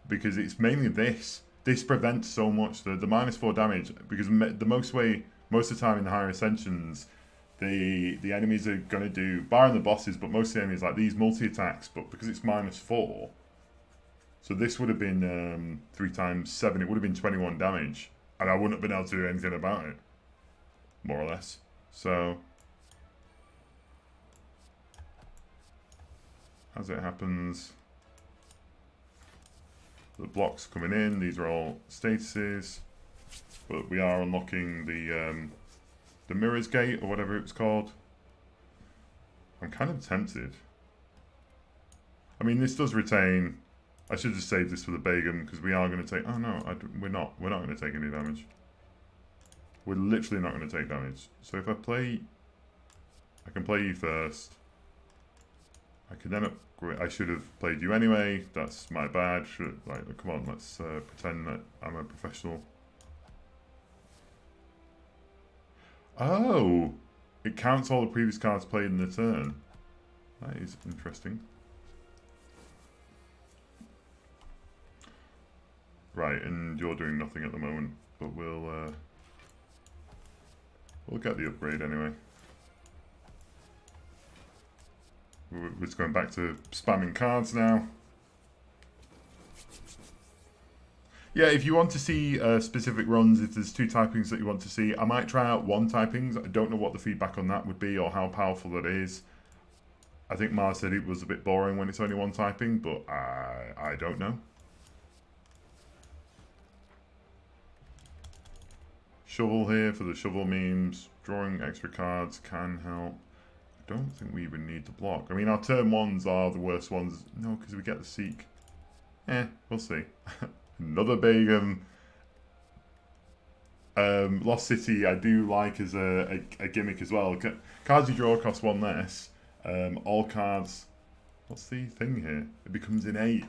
because it's mainly this. This prevents so much the -4 damage because most of the time in the higher ascensions, the enemies are gonna do, barring the bosses, but most of the enemies like these multi attacks. But because it's -4, so this would have been 3 times 7. It would have been 21 damage, and I wouldn't have been able to do anything about it, more or less. So as it happens, the blocks coming in. These are all statuses, but we are unlocking the mirrors gate or whatever it's called. I'm kind of tempted. I mean, this does retain. I should just save this for the Begum because we are going to take. Oh no, we're not. We're not going to take any damage. We're literally not going to take damage. So if I play, I can play you first. I can then upgrade. I should have played you anyway. That's my bad. Come on, let's pretend that I'm a professional. Oh, it counts all the previous cards played in the turn. That is interesting. Right, and you're doing nothing at the moment, but we'll get the upgrade anyway. We're just going back to spamming cards now. Yeah, if you want to see specific runs, if there's 2 typings that you want to see, I might try out 1 typings. I don't know what the feedback on that would be or how powerful that is. I think Mars said it was a bit boring when it's only 1 typing, but I don't know. Shovel here for the shovel memes. Drawing extra cards can help. I don't think we even need to block. I mean, our turn 1s are the worst ones. No, because we get the Seek. We'll see. Another Begum. Lost City I do like as a gimmick as well. Cards you draw cost 1 less. All cards... What's the thing here? It becomes innate.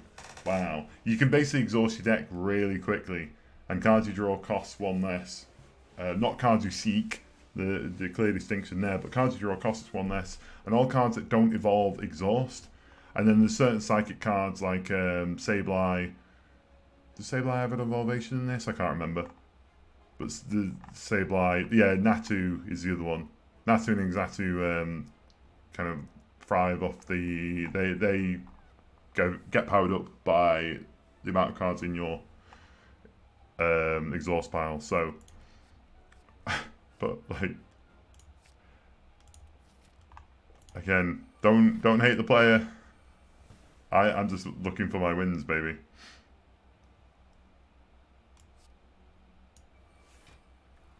Wow. You can basically exhaust your deck really quickly. And cards you draw cost 1 less. Not cards you seek. The clear distinction there. But cards you draw cost 1 less. And all cards that don't evolve exhaust. And then there's certain psychic cards like Sableye. Does Sableye have an evolvation in this? I can't remember. But the Sableye, yeah, Natu is the other one. Natu and Xatu kind of thrive off the. They get powered up by the amount of cards in your exhaust pile. So, but like, again, don't hate the player. I'm just looking for my wins, baby.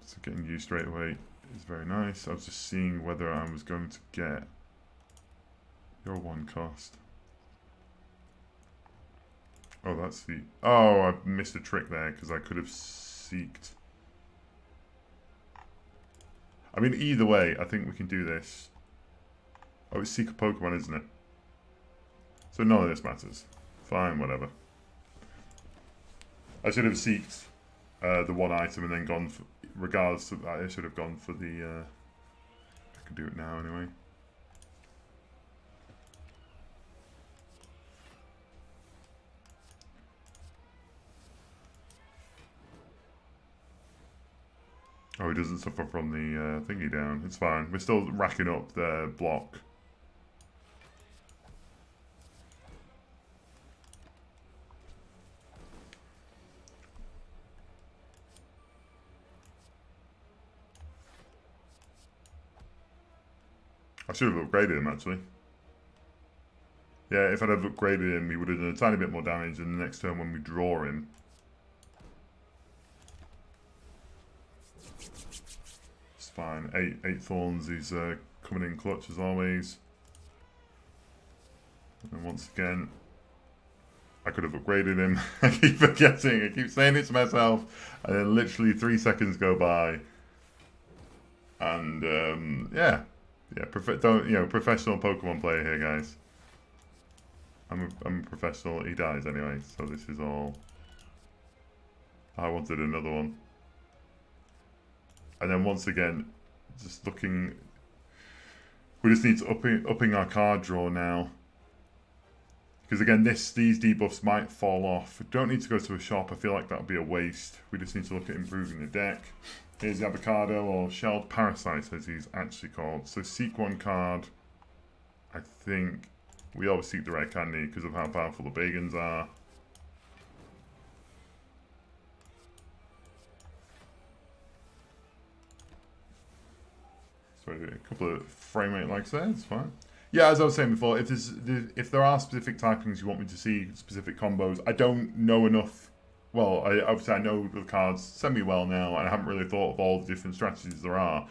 So getting you straight away is very nice. I was just seeing whether I was going to get your 1 cost. Oh, that's the... Oh, I missed a trick there because I could have seeked. I mean, either way, I think we can do this. Oh, it's seek a Pokemon, isn't it? So none of this matters. Fine, whatever. I should have seeked the 1 item and then gone for... Regardless of that, I should have gone for the... I can do it now anyway. Oh, he doesn't suffer from the thingy down. It's fine. We're still racking up the block. I should have upgraded him, actually. Yeah, if I'd have upgraded him, he would have done a tiny bit more damage, and the next turn when we draw him... It's fine. 8 Thorns, he's coming in clutch as always. And once again, I could have upgraded him. I keep forgetting, I keep saying it to myself, and then literally 3 seconds go by. And, yeah. Yeah, professional Pokemon player here, guys. I'm a professional. He dies anyway, so this is all. I wanted another one. And then once again, just looking, we just need to upping our card draw now. Because again, these debuffs might fall off. We don't need to go to a shop. I feel like that would be a waste. We just need to look at improving the deck. Here's the avocado, or shelled parasite as he's actually called. So seek one card. I think we always seek the red candy because of how powerful the Bagans are. So a couple of frame rate likes there, it's fine. Yeah, as I was saying before, if there are specific typings you want me to see, specific combos, I don't know enough. Well, obviously I know the cards semi-well now, and I haven't really thought of all the different strategies there are.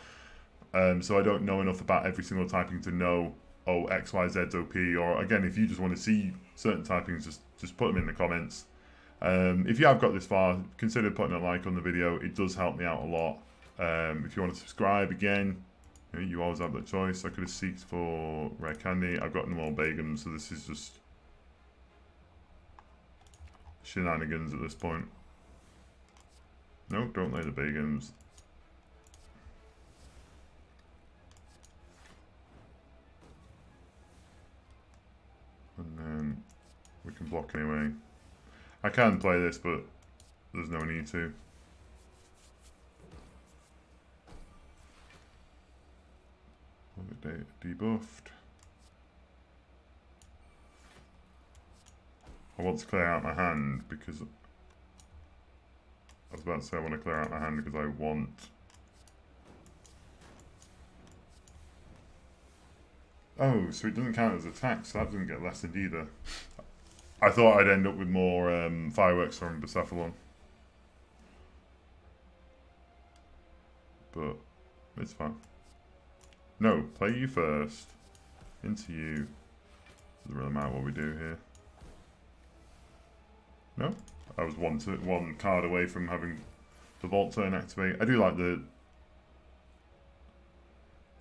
So I don't know enough about every single typing to know, oh, X, Y, Z's OP, or again, if you just want to see certain typings, just put them in the comments. If you have got this far, consider putting a like on the video. It does help me out a lot. If you want to subscribe, again, you always have that choice. I could have seeked for rare candy. I've gotten them all Bagam, so this is just shenanigans at this point. No, don't lay the Bagams. And then we can block anyway. I can play this, but there's no need to. Debuffed. I want to clear out my hand because I was about to say I want to clear out my hand because I want oh, so it doesn't count as attack, so that doesn't get lessened either. I thought I'd end up with more fireworks from Bucephalon, but it's fine. No, play you first. Into you. Doesn't really matter what we do here. No? I was one card away from having the Vault Turn activate. I do like the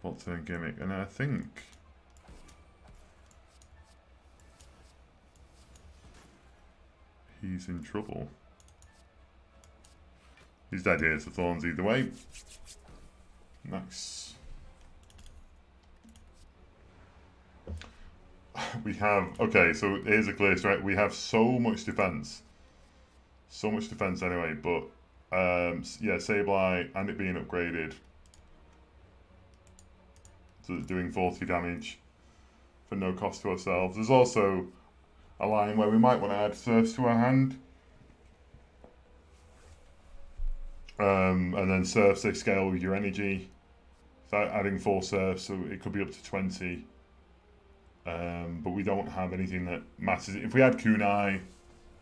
Vault Turn gimmick, and I think he's in trouble. He's dead here, so Thorns either way. Nice. We have, okay, so here's a clear strike. We have so much defense. So much defense anyway, but yeah, Sableye and it being upgraded to doing 40 damage for no cost to ourselves. There's also a line where we might want to add Surfs to our hand. And then Surfs, they scale with your energy. So adding 4 Surfs, so it could be up to 20. But we don't have anything that matters. If we had Kunai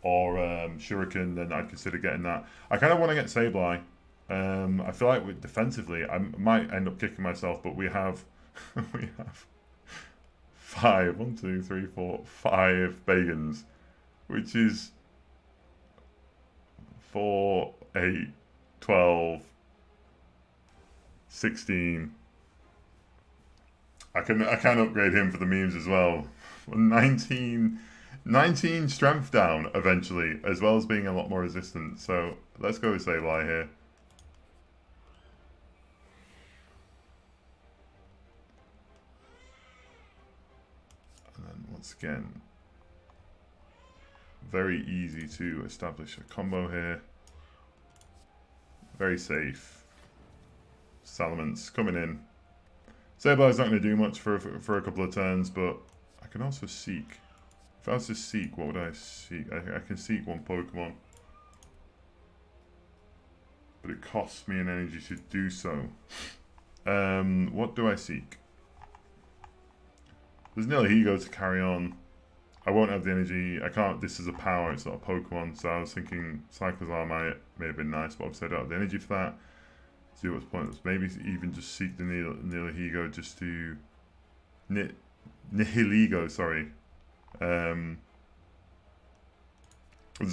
or Shuriken, then I'd consider getting that. I kind of want to get Sableye. I feel like defensively, I might end up kicking myself, but we have we have 5, 1, 2, 3, 4, 5 Bagans, which is 4, 8, 12, 16. I can upgrade him for the memes as well. 19 strength down eventually, as well as being a lot more resistant. So let's go with Sableye here. And then once again, very easy to establish a combo here. Very safe. Salamence coming in. Sableye's not going to do much for a couple of turns, but I can also seek. If I was to seek, what would I seek? I can seek one Pokemon. But it costs me an energy to do so. What do I seek? There's Nihilego to carry on. I won't have the energy. I can't. This is a power, it's not a Pokemon. So I was thinking Cyclozar may have been nice, but obviously I don't have the energy for that. See what's pointless. Maybe even just seek the Nihilego just to Nihilego, sorry. There's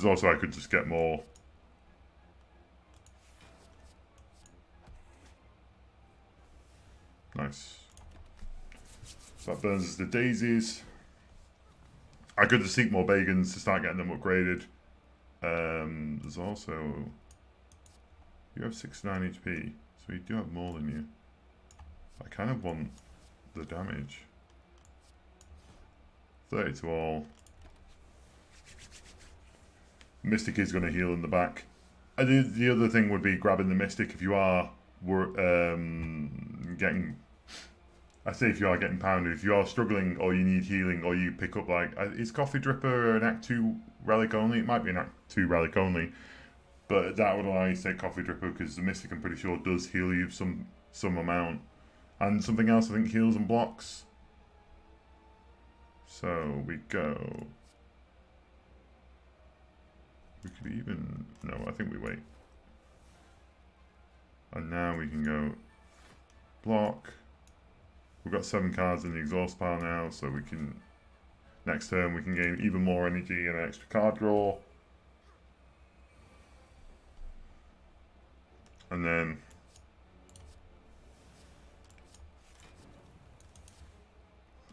also I could just get more. Nice. So that burns us the daisies. I could just seek more Bagans to start getting them upgraded. There's also, you have 69 HP, so So we do have more than you. I kind of want the damage. 30 to all. Mystic is going to heal in the back. The other thing would be grabbing the Mystic if you are getting... I say if you are getting pounded, if you are struggling or you need healing or you pick up like... Is Coffee Dripper an Act 2 relic only? It might be an Act 2 relic only. But that would allow you to take Coffee Dripper because the Mystic, I'm pretty sure, does heal you some amount. And something else I think heals and blocks. So we go... We could even... No, I think we wait. And now we can go block. We've got 7 cards in the exhaust pile now, so we can... Next turn we can gain even more energy and an extra card draw. And then...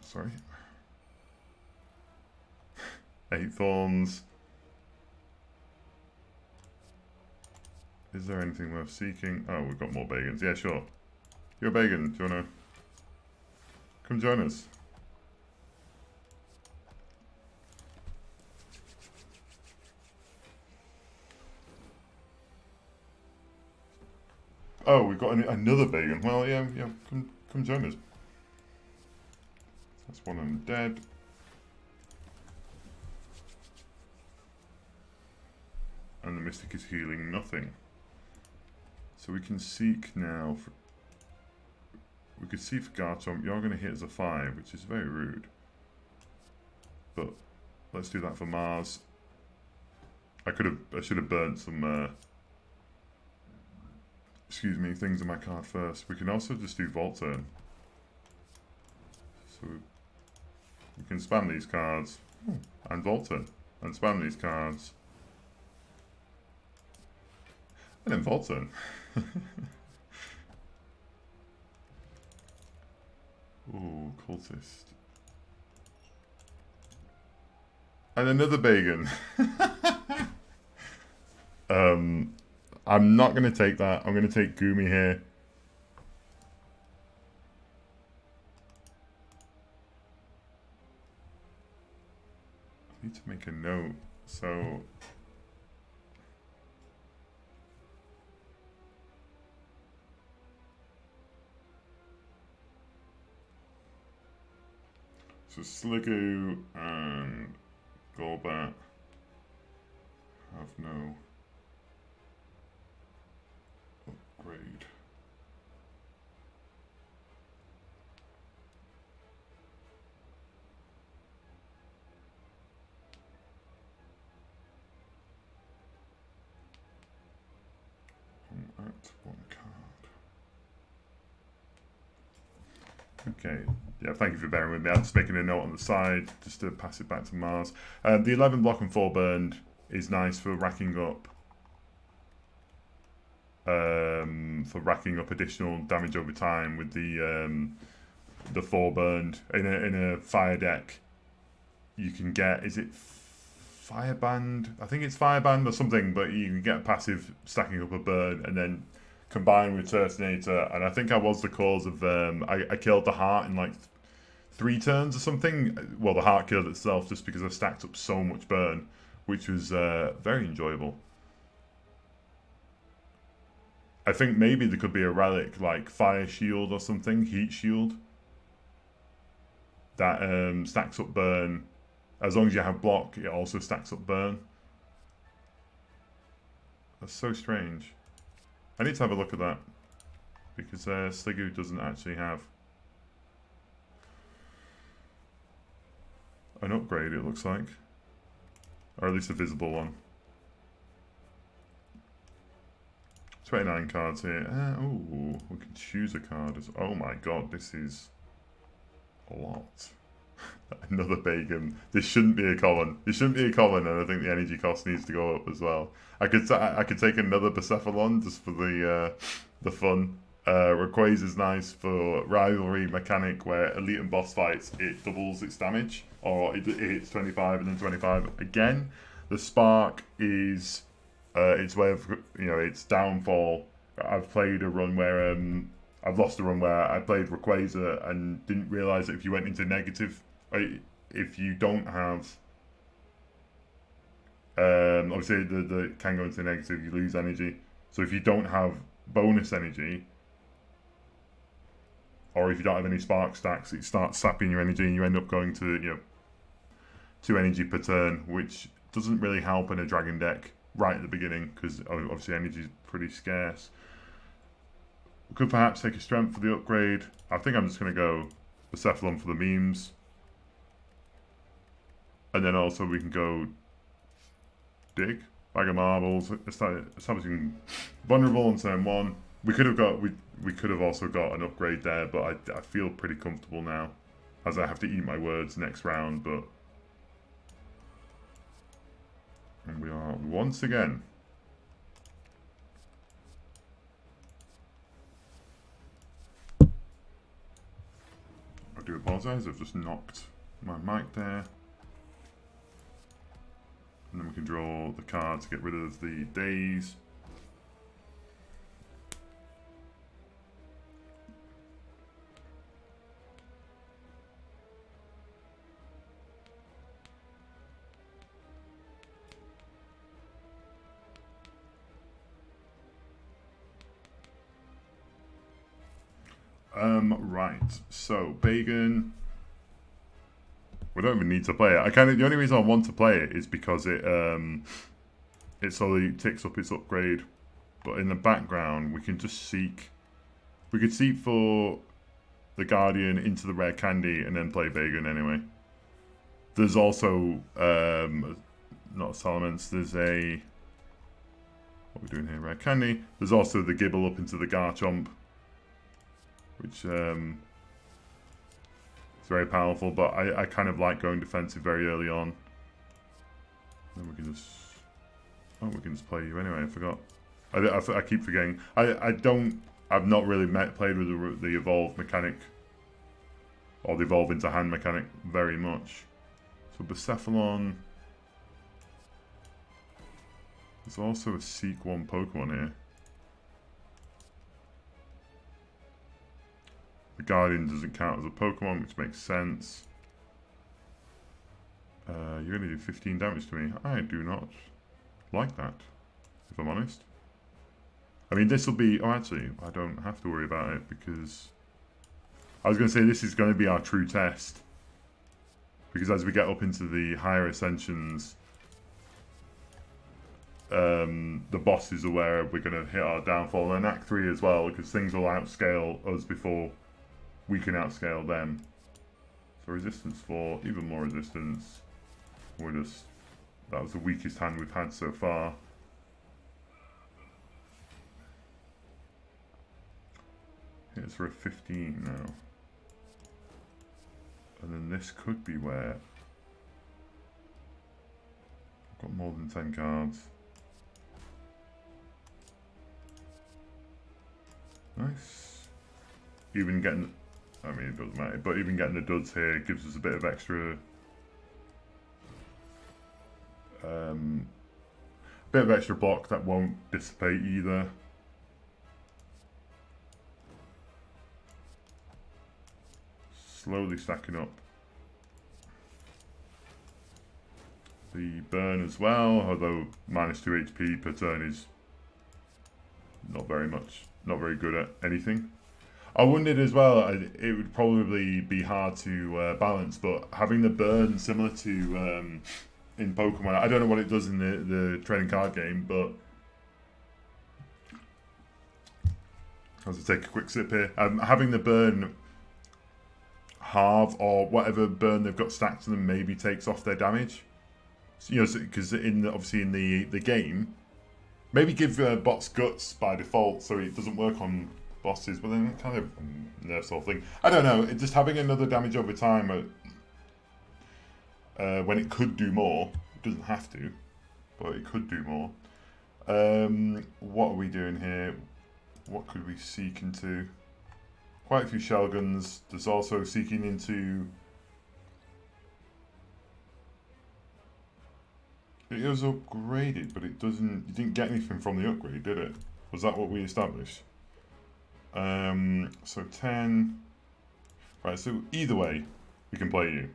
Sorry. 8 Thorns. Is there anything worth seeking? Oh, we've got more Bagans. Yeah, sure. You're a Bagan. Do you want to come join us? Oh, we've got another Bagan. Well, yeah, come join us. That's one of them dead. And the Mystic is healing nothing. So we can seek now for... We could see for Garchomp. You're going to hit as a 5, which is very rude. But let's do that for Mars. I should have burnt some... excuse me, things in my card first. We can also just do Volt Turn. So we can spam these cards and Volt Turn and spam these cards and then Volt Turn. Ooh, Cultist. And another Bagan. I'm not going to take that. I'm going to take Gumi here. I need to make a note. So Sliggoo and Golbat have no upgrade. At 1 card. Okay. Yeah, thank you for bearing with me. I'm just making a note on the side just to pass it back to Mars. The 11 block and 4 burned is nice for racking up additional damage over time with the 4 burned in a fire deck. You can get, is it Fireband? I think it's Fireband or something, but you can get passive stacking up a burn and then combine with Turtonator. And I think I was the cause of I killed the heart in like 3 turns or something. Well, the heart killed itself just because I stacked up so much burn, which was very enjoyable. I think maybe there could be a relic like Fire Shield or something, Heat Shield, that stacks up burn. As long as you have block, it also stacks up burn. That's so strange. I need to have a look at that, because Sliggoo doesn't actually have an upgrade, it looks like. Or at least a visible one. 29 cards here. Oh, we can choose a card. Oh my god, this is a lot. Another Bagan. This shouldn't be a common. This shouldn't be a common, and I think the energy cost needs to go up as well. I could take another Persephone just for the fun. Rayquaza is nice for rivalry mechanic where elite and boss fights it doubles its damage, or it hits 25 and then 25 again. The Spark is its way of its downfall I've played a run where I've lost a run where I played Rayquaza and didn't realise that if you went into negative, if you don't have, obviously the can go into negative, you lose energy. So if you don't have bonus energy, or if you don't have any spark stacks, it starts sapping your energy and you end up going to 2 energy per turn, which doesn't really help in a dragon deck right at the beginning because obviously energy is pretty scarce. We could perhaps take a strength for the upgrade. I think I'm just going to go Cephalon for the memes. And then also we can go dig, bag of marbles, establishing vulnerable on turn 1. We could have also got an upgrade there, but I feel pretty comfortable now, as I have to eat my words next round. But and we are once again. I do apologise, I've just knocked my mic there. And then we can draw the card to get rid of the days. Right, so Bagan. We don't even need to play it. The only reason I want to play it is because it slowly ticks up its upgrade. But in the background, we can just seek. We could seek for the Guardian into the rare candy and then play Bagan anyway. There's also not Salamence. There's a what are we doing here? Rare candy. There's also the Gibble up into the Garchomp, which is very powerful, but I kind of like going defensive very early on. Then we can just... Oh, we can just play you anyway, I forgot. I keep forgetting. I've not really played with the evolve mechanic, or the evolve into hand mechanic very much. So Bucephalon... There's also a Seek 1 Pokemon here. The Guardian doesn't count as a Pokemon, which makes sense. You're going to do 15 damage to me. I do not like that, if I'm honest. I mean, this will be... Oh, actually, I don't have to worry about it, because... I was going to say this is going to be our true test. Because as we get up into the higher ascensions, the bosses are where we're going to hit our downfall. And Act 3 as well, because things will outscale us before we can outscale them. So resistance 4, even more resistance. That was the weakest hand we've had so far. It's for a 15 now. And then this could be where I've got more than 10 cards. Nice. Even getting... I mean, it doesn't matter, but even getting the duds here gives us a bit of extra... bit of extra block that won't dissipate either. Slowly stacking up. The burn as well, although minus 2 HP per turn is not very good at anything. I wondered as well, it would probably be hard to balance, but having the burn similar to in Pokemon, I don't know what it does in the trading card game, but I'll just take a quick sip here. Having the burn halve or whatever burn they've got stacked to them maybe takes off their damage. So, you know, because obviously in the game, maybe give bots guts by default so it doesn't work on bosses, but then it kind of nerfs the whole thing. I don't know. Just having another damage over time when it could do more. It doesn't have to, but it could do more. What are we doing here? What could we seek into? Quite a few shell guns. There's also seeking into... It was upgraded, but it doesn't... You didn't get anything from the upgrade, did it? Was that what we established? So 10. Right, so either way, we can play you.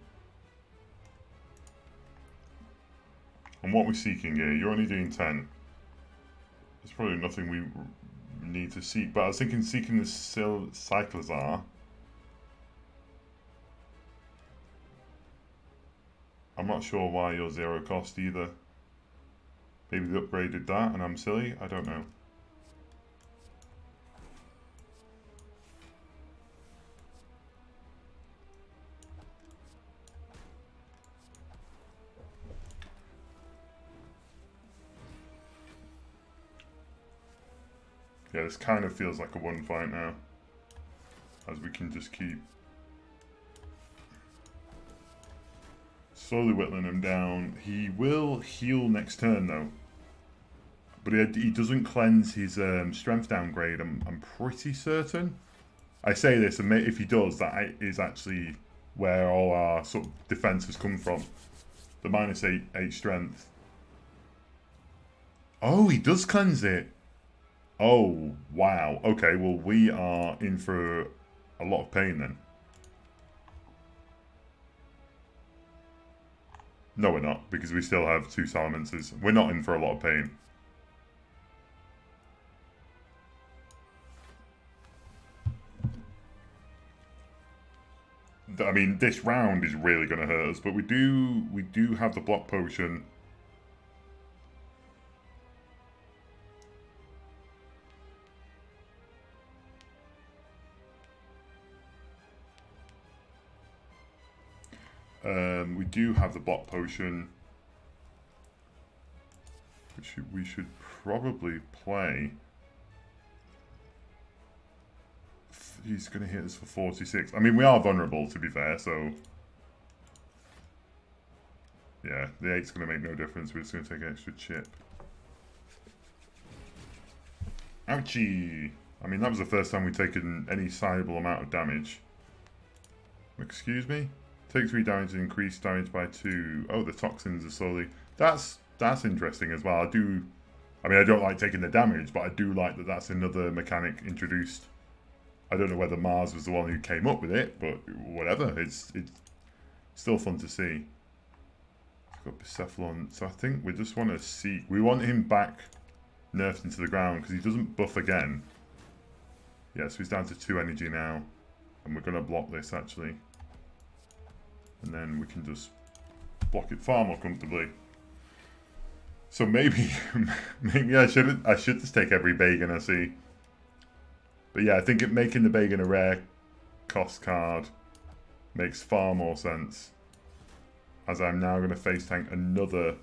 And what we're seeking here, you're only doing 10. There's probably nothing we need to seek, but I was thinking seeking the Cyclazar. I'm not sure why you're 0 cost either. Maybe they upgraded that and I'm silly, I don't know. Yeah, this kind of feels like a one fight now, as we can just keep slowly whittling him down. He will heal next turn though, but he doesn't cleanse his strength downgrade, I'm pretty certain. I say this, and if he does, that is actually where all our sort of defense has come from. The -8 strength. Oh, he does cleanse it. Oh, wow. Okay, well, we are in for a lot of pain then. No, we're not, because we still have 2 Salamanders. We're not in for a lot of pain. I mean, this round is really going to hurt us, but we do have the block potion. We do have the block potion, which we should probably play. He's going to hit us for 46. I mean, we are vulnerable, to be fair, so... Yeah, the 8's going to make no difference. We're just going to take an extra chip. Ouchie! I mean, that was the first time we've taken any sizable amount of damage. Excuse me? Take 3 damage and increase damage by 2. Oh, the toxins are slowly... That's interesting as well. I mean, I don't like taking the damage, but I do like that that's another mechanic introduced. I don't know whether Mars was the one who came up with it, but whatever. It's still fun to see. I've got Percephalon. So I think we just want to seek... We want him back nerfed into the ground because he doesn't buff again. Yeah, so he's down to 2 energy now. And we're going to block this, actually. And then we can just block it far more comfortably. So maybe I should just take every Bagan I see. But yeah, I think making the Bagan a rare cost card makes far more sense. As I'm now going to face tank another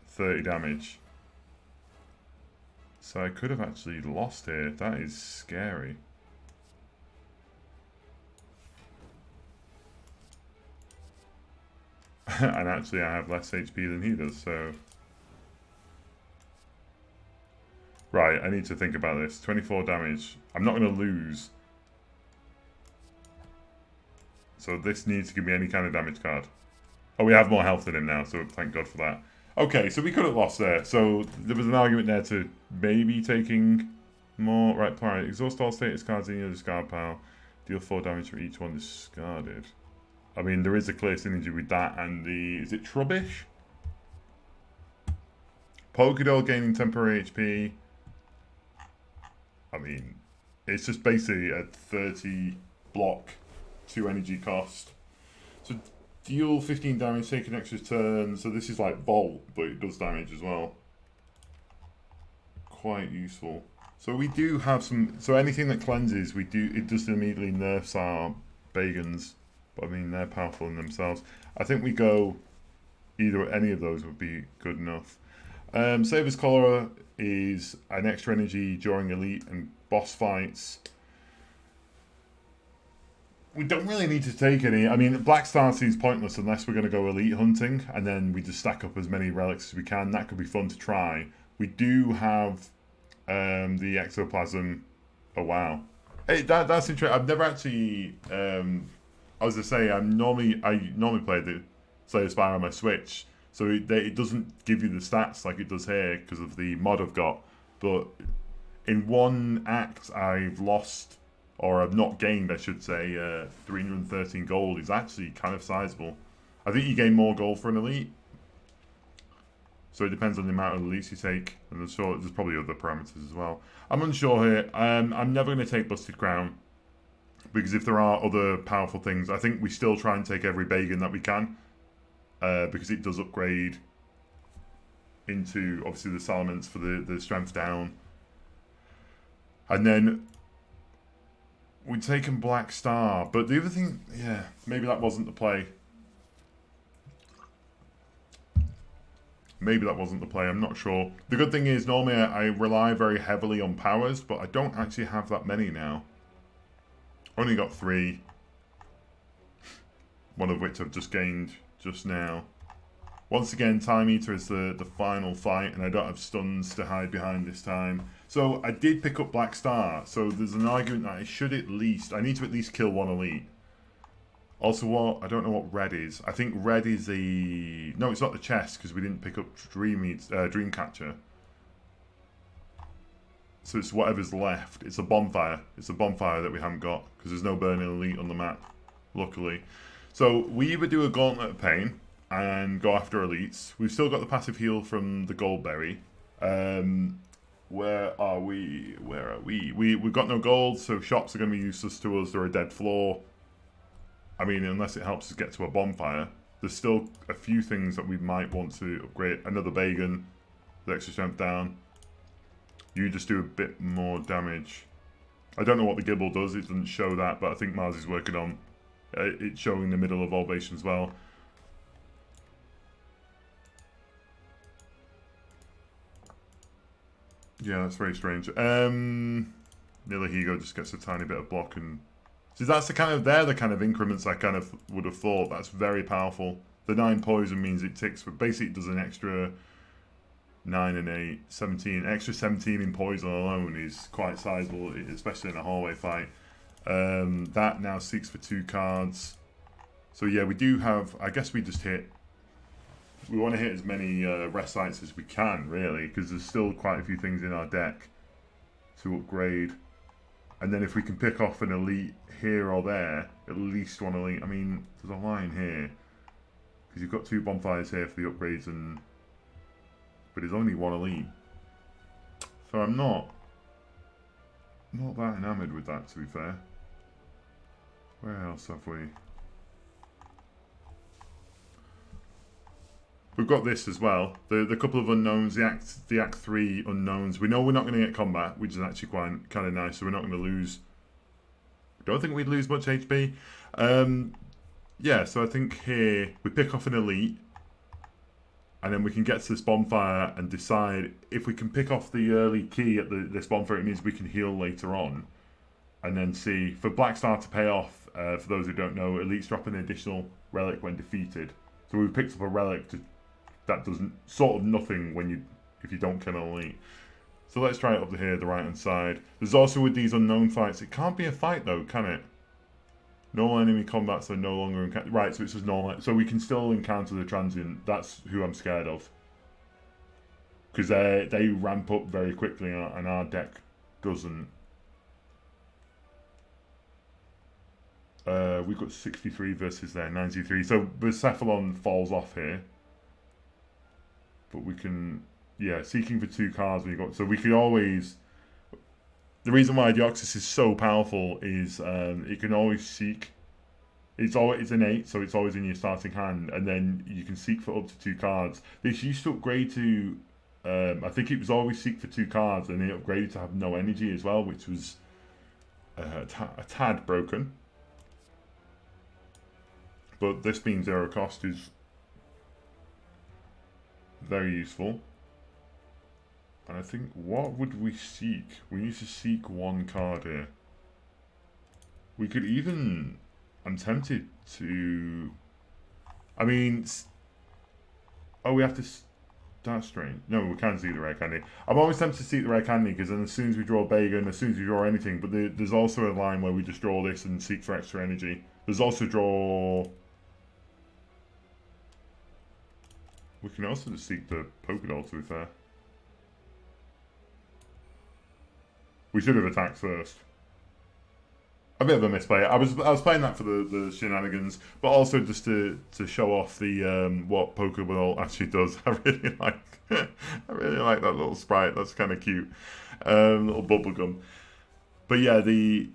30 damage. So I could have actually lost here. That is scary. And actually I have less HP than he does, so... Right, I need to think about this. 24 damage. I'm not going to lose. So this needs to give me any kind of damage card. Oh, we have more health than him now, so thank God for that. Okay, so we could have lost there. So there was an argument there to maybe taking more... Right, player. Exhaust all status cards in your discard pile. Deal 4 damage for each one discarded. I mean, there is a clear synergy with that and the... Is it Trubbish? Pokédoll gaining temporary HP. I mean, it's just basically a 30 block, 2 energy cost. So deal 15 damage, take an extra turn. So this is like Bolt, but it does damage as well. Quite useful. So we do have some... So anything that cleanses, it just immediately nerfs our Bagans. But I mean, they're powerful in themselves. I think we go... Either any of those would be good enough. Saber's Cholera is an extra energy during elite and boss fights. We don't really need to take any. I mean, Black Star is pointless unless we're going to go elite hunting, and then we just stack up as many relics as we can. That could be fun to try. We do have the ectoplasm. Oh wow, hey, that's interesting. I've never actually. I was to say I normally play the Slayer Spire on my Switch. So it doesn't give you the stats like it does here because of the mod I've got. but in one act I've lost, or I've not gained, I should say, 313 gold is actually kind of sizable. I think you gain more gold for an elite, so it depends on the amount of elites you take, and there's probably other parameters as well. I'm unsure here. I'm never going to take Busted Crown, because if there are other powerful things, I think we still try and take every Bagan that we can, because it does upgrade into, obviously, the Salamence for the strength down. And then we'd taken Black Star, but the other thing, yeah, maybe that wasn't the play. Maybe that wasn't the play, I'm not sure. The good thing is, normally I rely very heavily on powers, but I don't actually have that many now. Only got 3. One of which I've just gained just now. Once again, Time Eater is the final fight, and I don't have stuns to hide behind this time. So I did pick up Black Star, so there's an argument that I should at least... I need to at least kill one elite. Also, what I don't know what red is. I think red is the... No, it's not the chest, because we didn't pick up Dreamcatcher. So it's whatever's left. It's a bonfire. It's a bonfire that we haven't got, because there's no burning elite on the map, luckily. So we either do a Gauntlet of Pain and go after elites. We've still got the passive heal from the Goldberry. Where are we? Where are we? We've got no gold, so shops are going to be useless to us. They're a dead floor. I mean, unless it helps us get to a bonfire. There's still a few things that we might want to upgrade. Another Bagan, the extra strength down. You just do a bit more damage. I don't know what the Gibble does. It doesn't show that, but I think Mars is working on it showing the middle of Ovation as well. Yeah, that's very strange. Nilahego just gets a tiny bit of block, and so that's the kind of increments I kind of would have thought. That's very powerful. The 9 poison means it ticks, but basically it does an extra 9 and 8, 17. Extra 17 in poison alone is quite sizable, especially in a hallway fight. That now seeks for 2 cards. So yeah, we do have. I guess we just hit. We want to hit as many rest sites as we can, really, because there's still quite a few things in our deck to upgrade. And then if we can pick off an elite here or there, at least one elite. I mean, there's a line here, because you've got 2 bonfires here for the upgrades, but there's only 1 elite. So I'm not that enamoured with that, to be fair. Where else have we? We've got this as well. The couple of unknowns, the Act 3 unknowns. We know we're not going to get combat, which is actually quite kind of nice. So we're not going to lose. I don't think we'd lose much HP. Yeah, so I think here we pick off an elite, and then we can get to this bonfire and decide if we can pick off the early key at this bonfire. It means we can heal later on, and then see for Black Star to pay off. For those who don't know, elites drop an additional relic when defeated. So we've picked up a relic that does sort of nothing if you don't kill an elite. So let's try it up here, the right hand side. There's also with these unknown fights, it can't be a fight though, can it? Normal enemy combats are no longer encountered. Right, so it's just normal. So we can still encounter the transient. That's who I'm scared of. Because they ramp up very quickly and our deck doesn't. We've got 63 versus their 93. So Cephalon falls off here. But we can, yeah, seeking for 2 cards when you got. So we can always. The reason why Deoxys is so powerful is it can always seek. It's innate, so it's always in your starting hand, and then you can seek for up to 2 cards. This used to upgrade to, I think it was always seek for 2 cards, and it upgraded to have no energy as well, which was a tad broken. But this being 0 cost is very useful. And I think, what would we seek? We need to seek 1 card here. We could even... I'm tempted to... I mean... Oh, we have to... That's strange. No, we can seek the rare candy. I'm always tempted to seek the rare candy, because then as soon as we draw Bagan, as soon as we draw anything, but there's also a line where we just draw this and seek for extra energy. There's also draw... We can also just seek the Poké Doll, to be fair. We should have attacked first. A bit of a misplay. I was playing that for the shenanigans, but also just to show off the what Pokeball actually does. I really like I really like that little sprite. That's kind of cute, little bubblegum. But yeah, the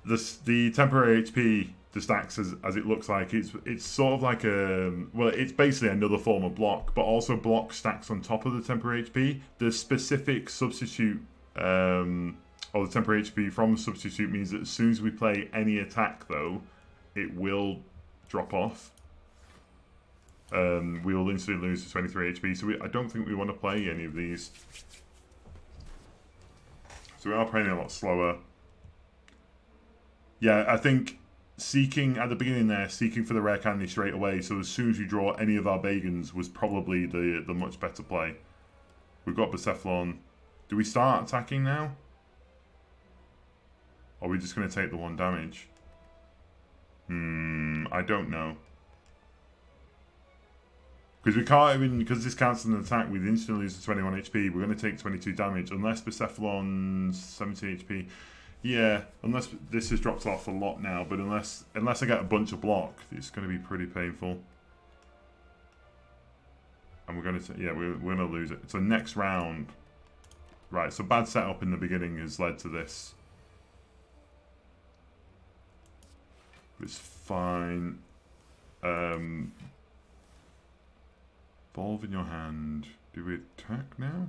temporary HP just acts as it looks like. It's sort of like it's basically another form of block, but also block stacks on top of the temporary HP. The specific substitute. Or the temporary HP from substitute means that as soon as we play any attack, though, it will drop off. We will instantly lose to 23 HP, so I don't think we want to play any of these. So we are playing a lot slower. Yeah, I think seeking, at the beginning there, seeking for the rare candy straight away, so as soon as you draw any of our Bagans was probably the much better play. We've got Bucephalon. Do we start attacking now? Or are we just going to take the 1 damage? I don't know. Because we can't even, because this counts as an attack, we'd instantly lose to 21 HP. We're going to take 22 damage, unless Bucephalon's 70 HP. Yeah, unless this has dropped off a lot now, but unless I get a bunch of block, it's going to be pretty painful. And we're going to, yeah, we're going to lose it. So next round, right, so bad setup in the beginning has led to this. It's fine. Evolve in your hand. Do we attack now?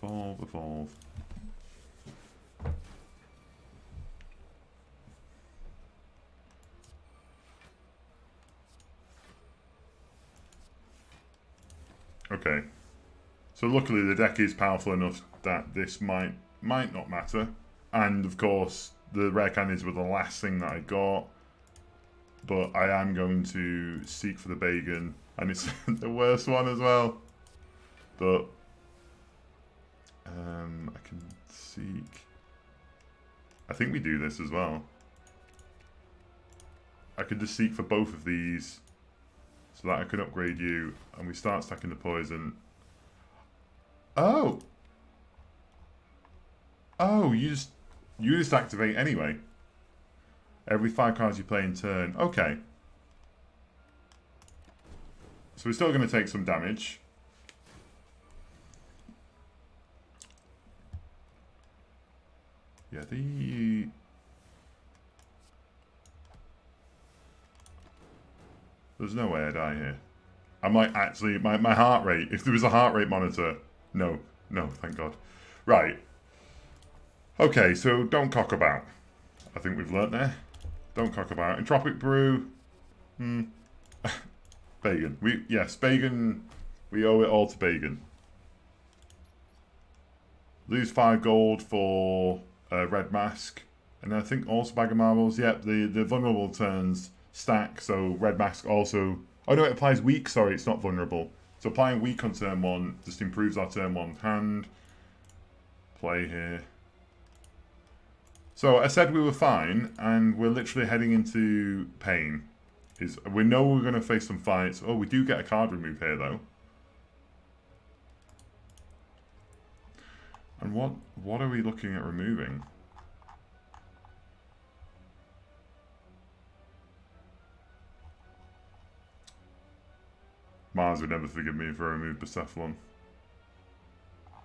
Evolve, evolve. Okay. So luckily the deck is powerful enough that this might not matter. And of course, the rare candies were the last thing that I got. But I am going to seek for the Bagan. And it's the worst one as well. But I can seek. I think we do this as well. I could just seek for both of these so that I can upgrade you. And we start stacking the poison. Oh! Oh, you just activate anyway. Every 5 cards you play in turn. Okay. So we're still going to take some damage. Yeah, there's no way I die here. I might actually... My heart rate... If there was a heart rate monitor... No. No, thank God. Right. Okay, so don't cock about. I think we've learnt there. Don't cock about. Entropic Brew. Bagan. Yes, Bagan. We owe it all to Bagan. Lose 5 gold for Red Mask. And I think also Bag of Marbles. Yep, the vulnerable turns stack, so Red Mask also... Oh no, it applies weak. Sorry, it's not vulnerable. So applying weak on turn 1 just improves our turn 1 hand. Play here. So I said we were fine, and we're literally heading into pain. We know we're going to face some fights. Oh, we do get a card removed here, though. And what are we looking at removing? Mars would never forgive me if I removed Bucephalon.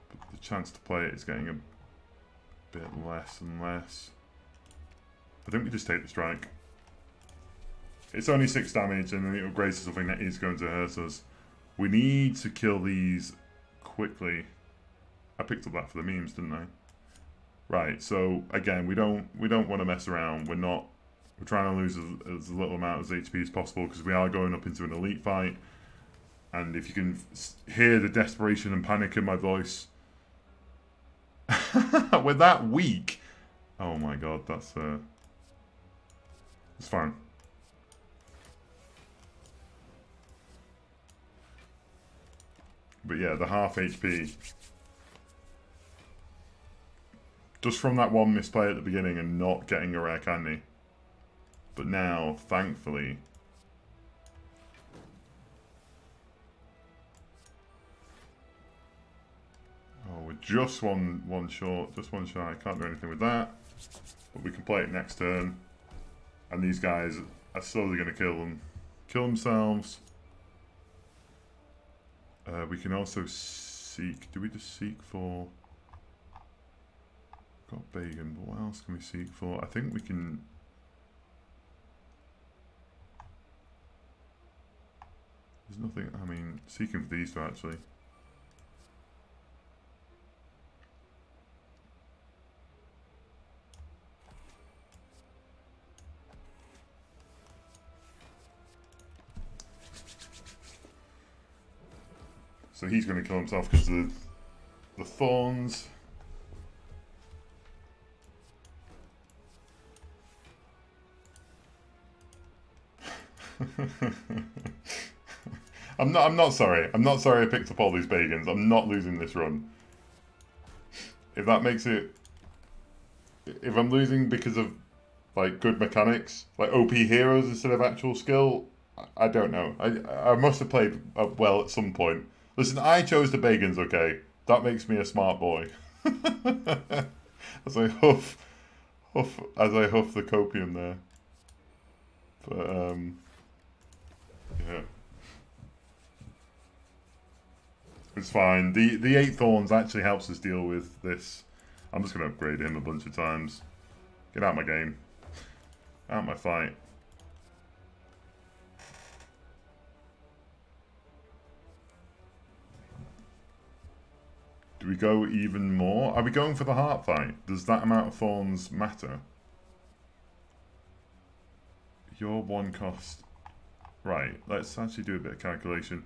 But the chance to play it is getting a bit less and less. I think we just take the strike. It's only 6 damage and it upgrades to something that is going to hurt us. We need to kill these quickly. I picked up that for the memes, didn't I? Right, so again, we don't want to mess around. We're trying to lose as little amount of HP as possible because we are going up into an elite fight. And if you can hear the desperation and panic in my voice. We're that weak. Oh my god, it's fine. But yeah, the half HP. Just from that one misplay at the beginning and not getting a rare candy. But now, thankfully... Oh, just one short, just one shy. Can't do anything with that. But we can play it next turn. And these guys are slowly going to kill themselves. We can also seek. Do we just seek for? Got Bagan, but what else can we seek for? I think we can. There's nothing. I mean, seeking for these two actually. So he's going to kill himself because of the thorns. I'm not sorry. I'm not sorry I picked up all these Bagans. I'm not losing this run. If that makes it... If I'm losing because of, like, good mechanics, like OP heroes instead of actual skill, I don't know. I must have played well at some point. Listen, I chose the Bagans, okay? That makes me a smart boy. As I huff the copium there. But, yeah. It's fine. The 8 Thorns actually helps us deal with this. I'm just going to upgrade him a bunch of times. Get out of my game. Out of my fight. Do we go even more? Are we going for the heart fight? Does that amount of thorns matter? Your one cost. Right, let's actually do a bit of calculation.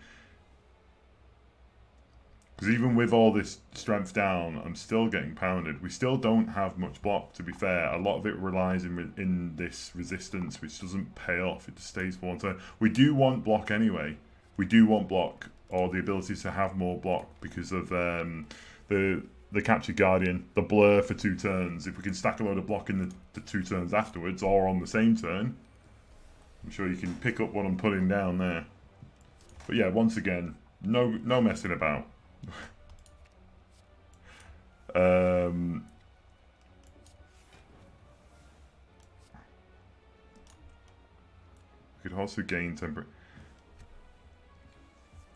Because even with all this strength down, I'm still getting pounded. We still don't have much block, to be fair. A lot of it relies in this resistance, which doesn't pay off. It just stays for one turn. We do want block anyway. We do want block, or the ability to have more block because of the Captured Guardian, the blur for 2 turns. If we can stack a load of block in the 2 turns afterwards, or on the same turn, I'm sure you can pick up what I'm putting down there. But yeah, once again, no messing about. We could also gain temporary.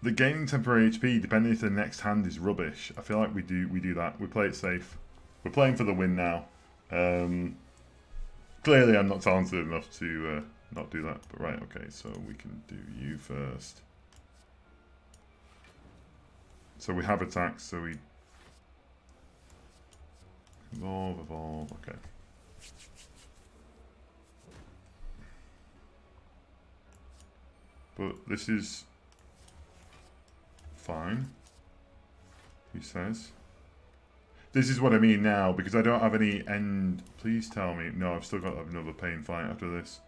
The gaining temporary HP, depending if the next hand is rubbish, I feel like we do that. We play it safe. We're playing for the win now. Clearly, I'm not talented enough to not do that. But right, okay, so we can do you first. So we have attacks, so we evolve, okay. But this is fine, he says. This is what I mean now, because I don't have any end. Please tell me. No, I've still got to have another pain fight after this.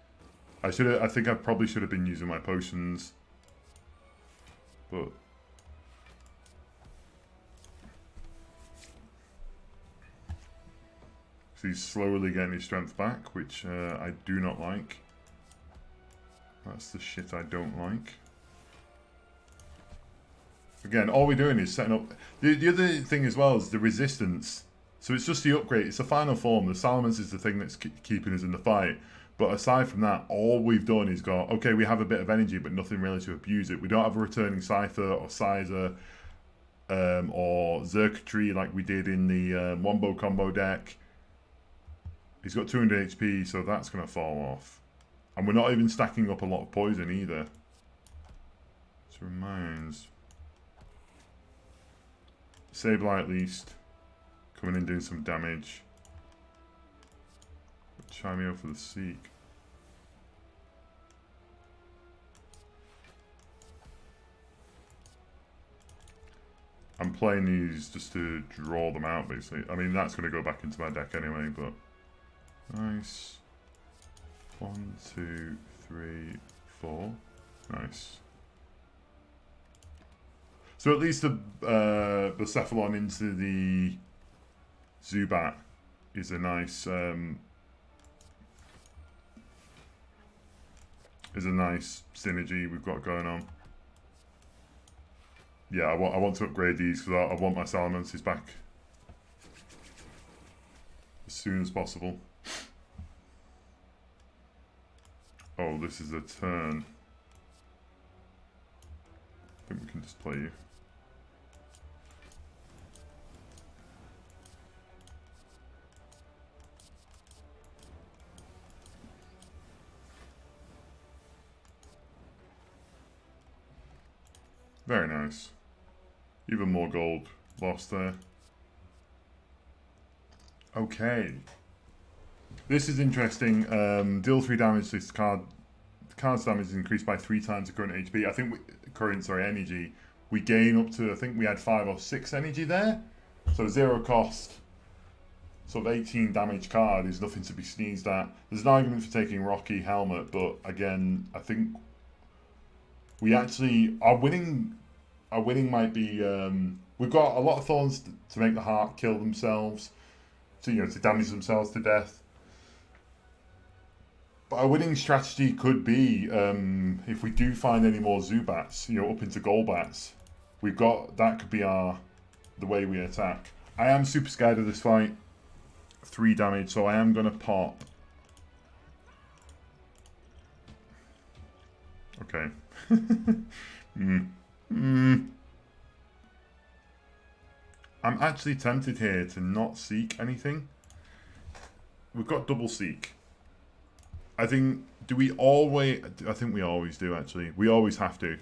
I think I probably should have been using my potions. But he's slowly getting his strength back, which I do not like. That's the shit I don't like. Again, all we're doing is setting up... The other thing as well is the resistance. So it's just the upgrade. It's the final form. The Salamence is the thing that's keeping us in the fight. But aside from that, all we've done is got... Okay, we have a bit of energy, but nothing really to abuse it. We don't have a returning Scyther or Sizer or Xurkitree like we did in the Wombo combo deck. He's got 200 HP, so that's going to fall off. And we're not even stacking up a lot of poison either. This reminds... Sableye at least. Coming in doing some damage. Chimeo for the Seek. I'm playing these just to draw them out, basically. I mean, that's going to go back into my deck anyway, but... Nice. 1, 2, 3, 4. Nice. So at least the Cephalon into the Zubat is a nice synergy we've got going on. Yeah, I want to upgrade these because I want my Salamences back soon as possible. Oh, this is a turn. I think we can just play you. Very nice. Even more gold lost there. Okay. This is interesting. Deal 3 damage to this card. The card's damage is increased by 3 times the current HP. I think energy. We gain up to, I think we had 5 or 6 energy there. So 0 cost. Sort of 18 damage card is nothing to be sneezed at. There's an argument for taking Rocky Helmet, but again, I think we actually our winning might be we've got a lot of thorns to make the heart kill themselves, to damage themselves to death. But our winning strategy could be if we do find any more Zubats, up into Golbats, that could be the way we attack. I am super scared of this fight. 3 damage, so I am gonna pop. Okay. I'm actually tempted here to not seek anything. We've got double seek. I think, I think we always do actually. We always have to.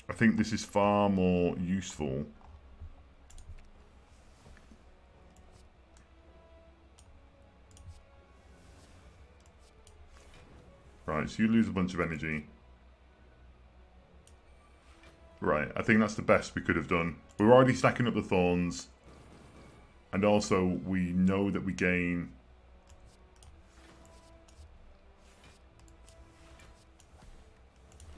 I think this is far more useful. Right, so you lose a bunch of energy. Right, I think that's the best we could have done. We're already stacking up the thorns. And also, we know that we gain...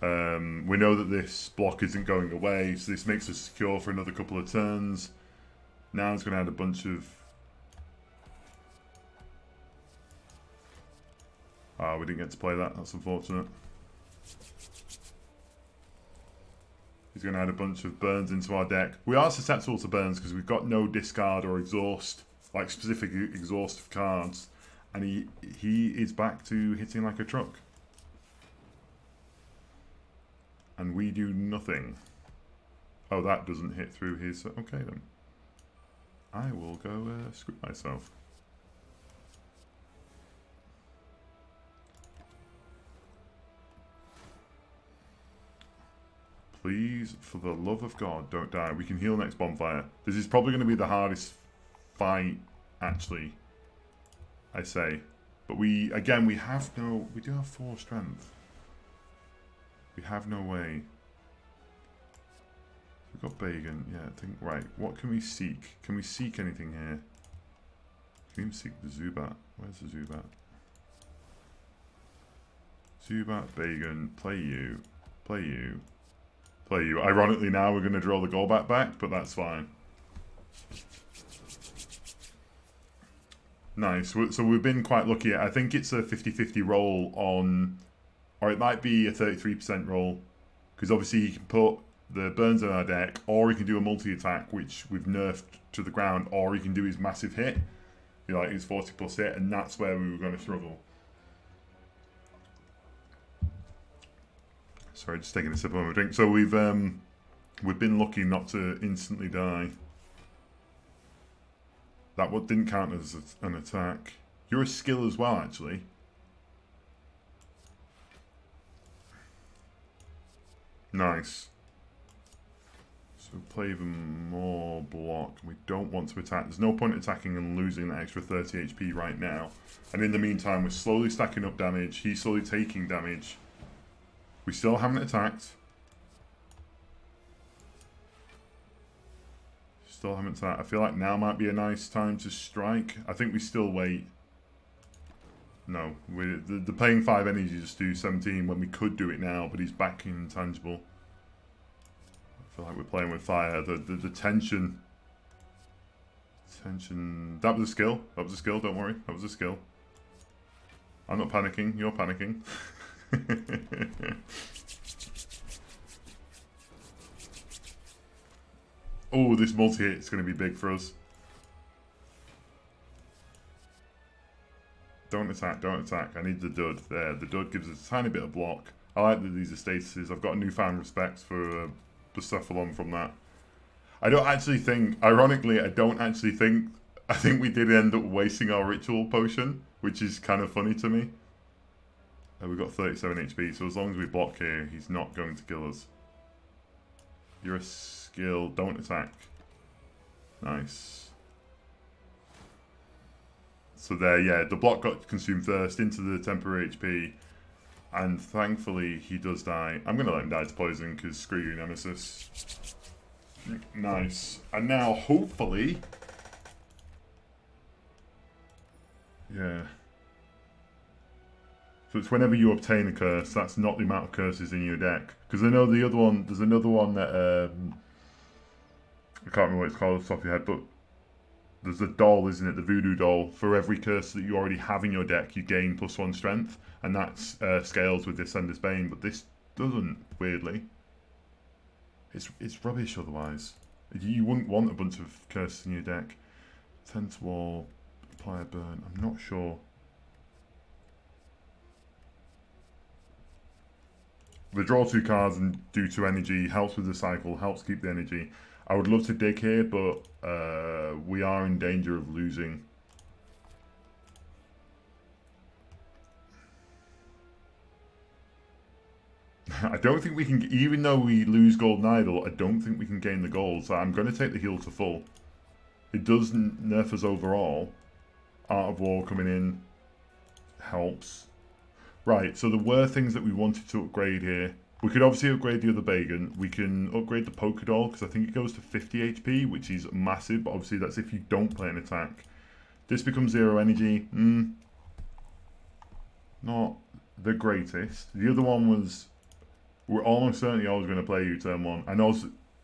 we know that this block isn't going away, so this makes us secure for another couple of turns. Now it's going to add a bunch of... Ah, we didn't get to play that. That's unfortunate. He's going to add a bunch of burns into our deck. We are susceptible to burns because we've got no discard or exhaust, like specific exhaustive cards. And he is back to hitting like a truck. And we do nothing. Oh, that doesn't hit through his... Okay, then. I will go screw myself. Please, for the love of God, don't die. We can heal next bonfire. This is probably going to be the hardest fight, actually. I say. But we do have 4 strength. We have no way. We've got Bagan. Yeah, I think, right. What can we seek? Can we seek anything here? Can we even seek the Zubat? Where's the Zubat? Zubat, Bagan, play you. Play you. Play you. Ironically, now we're going to draw the Golbat back, but that's fine. Nice. So we've been quite lucky. I think it's a 50-50 roll on... Or it might be a 33% roll. Because obviously he can put the burns on our deck, or he can do a multi-attack, which we've nerfed to the ground, or he can do his massive hit. Like his 40+ hit, and that's where we were going to struggle. Sorry, just taking a sip of my drink. So we've been lucky not to instantly die. That didn't count as an attack. You're a skill as well, actually. Nice. So play even more block. We don't want to attack. There's no point attacking and losing that extra 30 HP right now. And in the meantime, we're slowly stacking up damage. He's slowly taking damage. We still haven't attacked. Still haven't attacked. I feel like now might be a nice time to strike. I think we still wait. No, the paying 5 energy just do 17 when we could do it now, but he's back in tangible. I feel like we're playing with fire. The tension. Tension. That was a skill. That was a skill. Don't worry. That was a skill. I'm not panicking. You're panicking. Oh, this multi-hit is going to be big for us. Don't attack, don't attack. I need the dud there. The dud gives us a tiny bit of block. I like that these are statuses. I've got a newfound respect for the stuff along from that. I don't actually think, ironically, I think we did end up wasting our ritual potion, which is kind of funny to me. We've got 37 HP, so as long as we block here, he's not going to kill us. You're a skill, don't attack. Nice. So there, yeah, the block got consumed first into the temporary HP, and thankfully he does die. I'm going to let him die to poison, because screw you, Nemesis. Nice. And now, hopefully... Yeah. So it's whenever you obtain a curse, that's not the amount of curses in your deck. Because I know the other one, there's another one that, I can't remember what it's called off the top of your head, but there's a doll, isn't it? The voodoo doll. For every curse that you already have in your deck, you gain +1 strength. And that scales with Descender's Bane, but this doesn't, weirdly. It's rubbish otherwise. You wouldn't want a bunch of curses in your deck. 10 to wall, apply a burn, I'm not sure. The draw 2 cards and do 2 energy, helps with the cycle, helps keep the energy. I would love to dig here, but we are in danger of losing. I don't think we can, even though we lose Golden Idol, I don't think we can gain the gold, so I'm going to take the heal to full. It does nerf us overall. Art of War coming in helps. Right, so there were things that we wanted to upgrade here. We could obviously upgrade the other Bagan. We can upgrade the Polka Doll, because I think it goes to 50 HP, which is massive, but obviously that's if you don't play an attack. This becomes 0 energy. Not the greatest. The other one was... We're almost certainly always going to play you turn 1.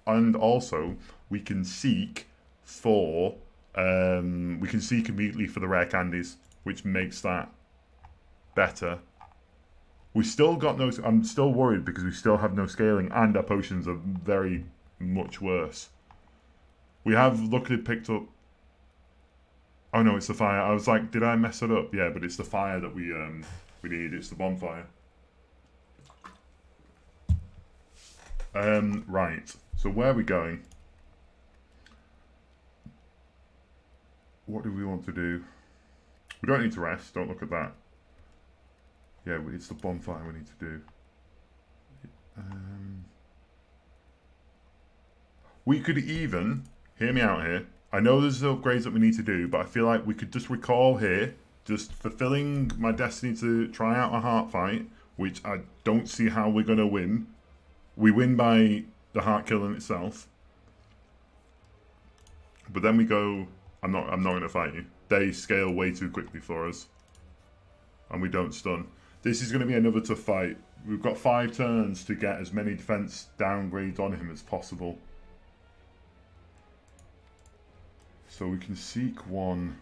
And also, we can seek for... we can seek immediately for the rare candies, which makes that better. We still got no... I'm still worried because we still have no scaling, and our potions are very much worse. We have luckily picked up... Oh no, it's the fire. I was like, did I mess it up? Yeah, but it's the fire that we need. It's the bonfire. Right. So where are we going? What do we want to do? We don't need to rest. Don't look at that. Yeah, it's the bonfire we need to do. We could even, hear me out here, I know there's upgrades that we need to do, but I feel like we could just recall here, just fulfilling my destiny to try out a heart fight, which I don't see how we're going to win. We win by the heart killing itself. But then we go, I'm not going to fight you. They scale way too quickly for us. And we don't stun. This is going to be another tough fight. We've got 5 turns to get as many defense downgrades on him as possible. So we can seek one.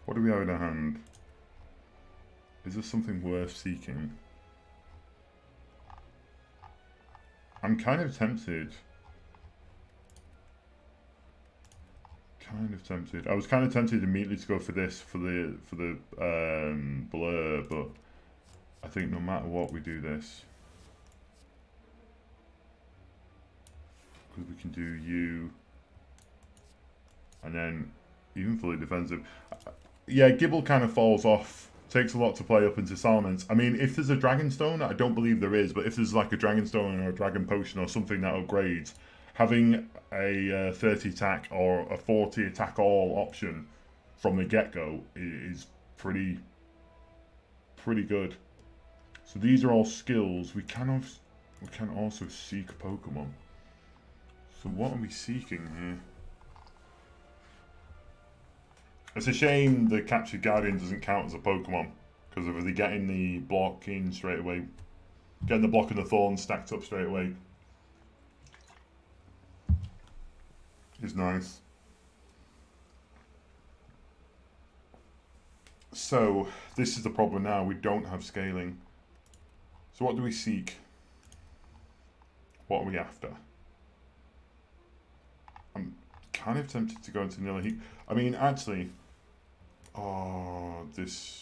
What do we have in our hand? Is there something worth seeking? I'm kind of tempted. I was kind of tempted immediately to go for this for the blur, but I think no matter what we do this, because we can do you, and then even fully defensive. Yeah, Gibble kind of falls off. Takes a lot to play up into Salamence. I mean, if there's a Dragonstone, I don't believe there is, but if there's like a Dragonstone or a Dragon Potion or something that upgrades, having a 30 attack or a 40 attack all option from the get-go is pretty good. So these are all skills. We can also seek Pokemon. So what are we seeking here? It's a shame the Captured Guardian doesn't count as a Pokemon, because of the getting the block in straight away, getting the block and the thorn stacked up straight away is nice. So this is the problem now. We don't have scaling. So what do we seek? What are we after? I'm kind of tempted to go into Nihilego. I mean, actually, oh, this.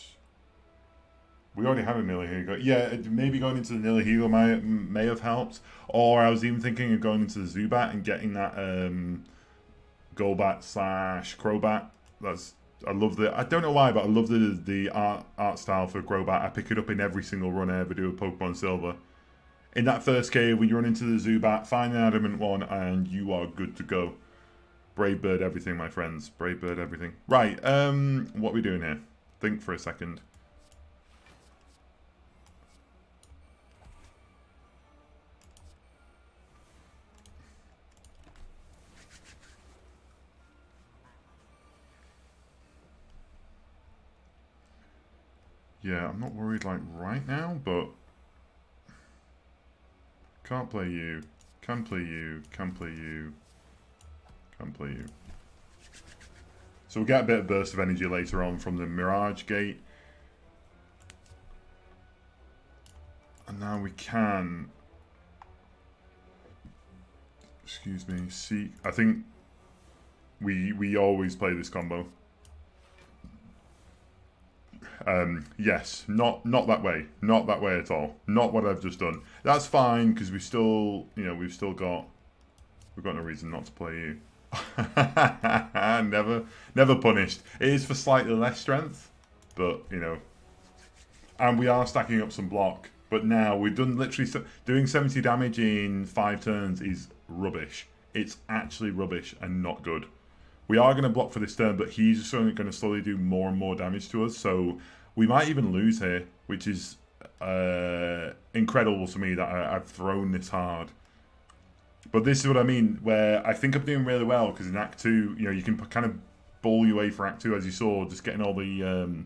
We already have a Nihilego. Yeah, maybe going into the Nihilego may have helped. Or I was even thinking of going into the Zubat and getting that Golbat / Crobat. I love the. I don't know why, but I love the art style for Crobat. I pick it up in every single run I ever do with Pokemon Silver. In that first cave, when you run into the Zubat, find the adamant one, and you are good to go. Brave bird everything, my friends. Brave bird everything. Right, what are we doing here? Think for a second. Yeah, I'm not worried like right now, but can't play you, can play you, can play you, can play you. So we'll get a bit of burst of energy later on from the Mirage Gate. And now we can, excuse me, see, I think we always play this combo. Yes, not that way. Not that way at all. Not what I've just done. That's fine, because we've still got no reason not to play you. Never punished. It is for slightly less strength, but, and we are stacking up some block. But now we've done literally, doing 70 damage in 5 turns is rubbish. It's actually rubbish and not good. We are going to block for this turn, but he's just going to slowly do more and more damage to us. So we might even lose here, which is incredible to me that I've thrown this hard. But this is what I mean, where I think I'm doing really well, because in Act 2, you can kind of bull your way for Act 2, as you saw, just getting all the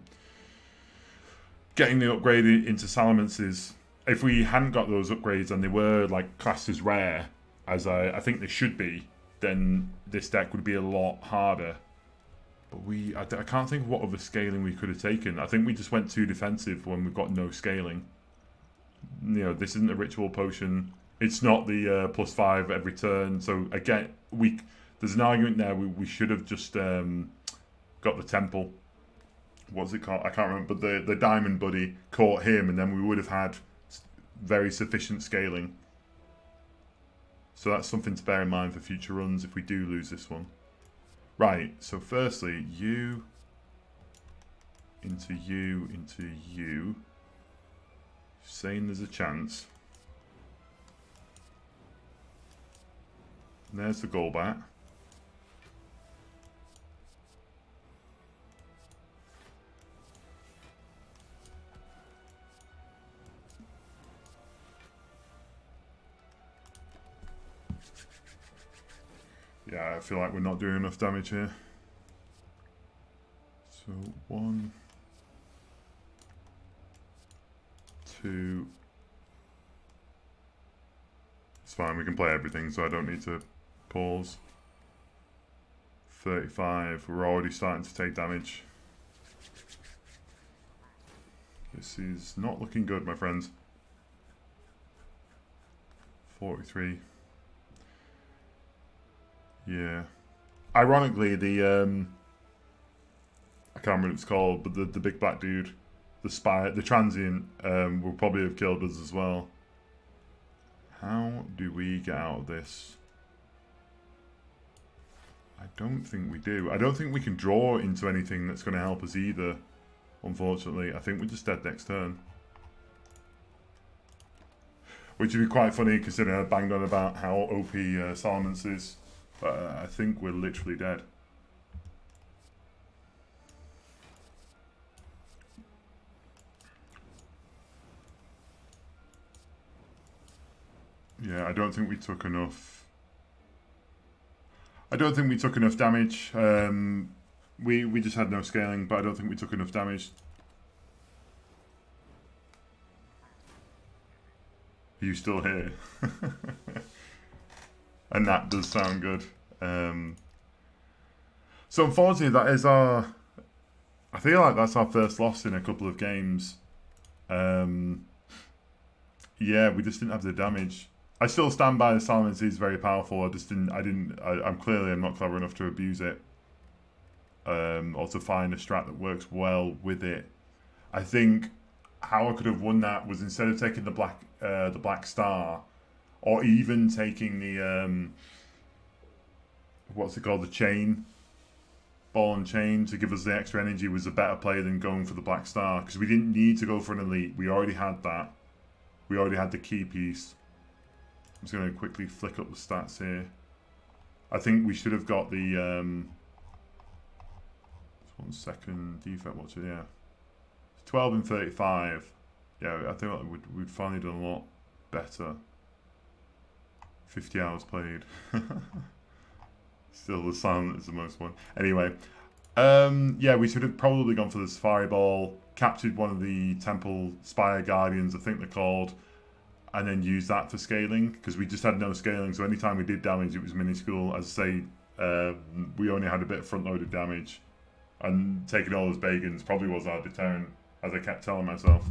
getting the upgrade into Salamences. If we hadn't got those upgrades and they were like classed as rare, as I think they should be, then this deck would be a lot harder. But I can't think of what other scaling we could have taken. I think we just went too defensive when we've got no scaling. This isn't a ritual potion. It's not the +5 every turn. So again, there's an argument there. We should have just got the temple. What's it called? I can't remember. But the diamond buddy caught him, and then we would have had very sufficient scaling. So that's something to bear in mind for future runs if we do lose this one. Right, so firstly, you into you into you. Saying there's a chance. And there's the Golbat. Yeah, I feel like we're not doing enough damage here. So 1, 2. It's fine, we can play everything, so I don't need to pause. 35, we're already starting to take damage. This is not looking good, my friends. 43. Yeah. Ironically, the I can't remember what it's called, but the big black dude, the Spire, the transient, will probably have killed us as well. How do we get out of this? I don't think we do. I don't think we can draw into anything that's going to help us either, unfortunately. I think we're just dead next turn. Which would be quite funny considering I banged on about how OP Salamence is. But I think we're literally dead. Yeah, I don't think we took enough. I don't think we took enough damage. We just had no scaling, but I don't think we took enough damage. Are you still here? And that does sound good. So unfortunately, that is our... I feel like that's our first loss in a couple of games. Yeah, we just didn't have the damage. I still stand by the silence is very powerful. I'm clearly I'm not clever enough to abuse it, or to find a strat that works well with it. I think how I could have won that was instead of taking the black star, or even taking the what's it called, the chain, ball and chain to give us the extra energy, was a better play than going for the black star, because we didn't need to go for an elite. We already had that. We already had the key piece. I'm just going to quickly flick up the stats here. I think we should have got the 1 second defect watcher. Yeah, 12 and 35. Yeah, I think we'd finally done a lot better. 50 hours played. Still, the silent is the most one. Anyway, yeah, we should have probably gone for the Safari Ball, captured one of the Temple Spire Guardians, I think they're called, and then used that for scaling, because we just had no scaling, so anytime we did damage, it was minuscule. As I say, we only had a bit of front-loaded damage, and taking all those Bagans probably was our deterrent, as I kept telling myself.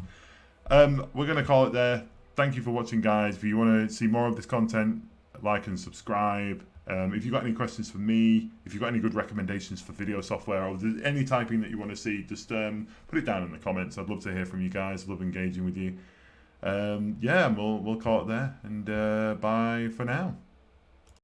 We're going to call it there. Thank you for watching, guys. If you want to see more of this content, like and subscribe. If you've got any questions for me, if you've got any good recommendations for video software, or if there's any typing that you want to see, just put it down in the comments. I'd love to hear from you guys. I love engaging with you. Yeah, we'll call it there, and bye for now.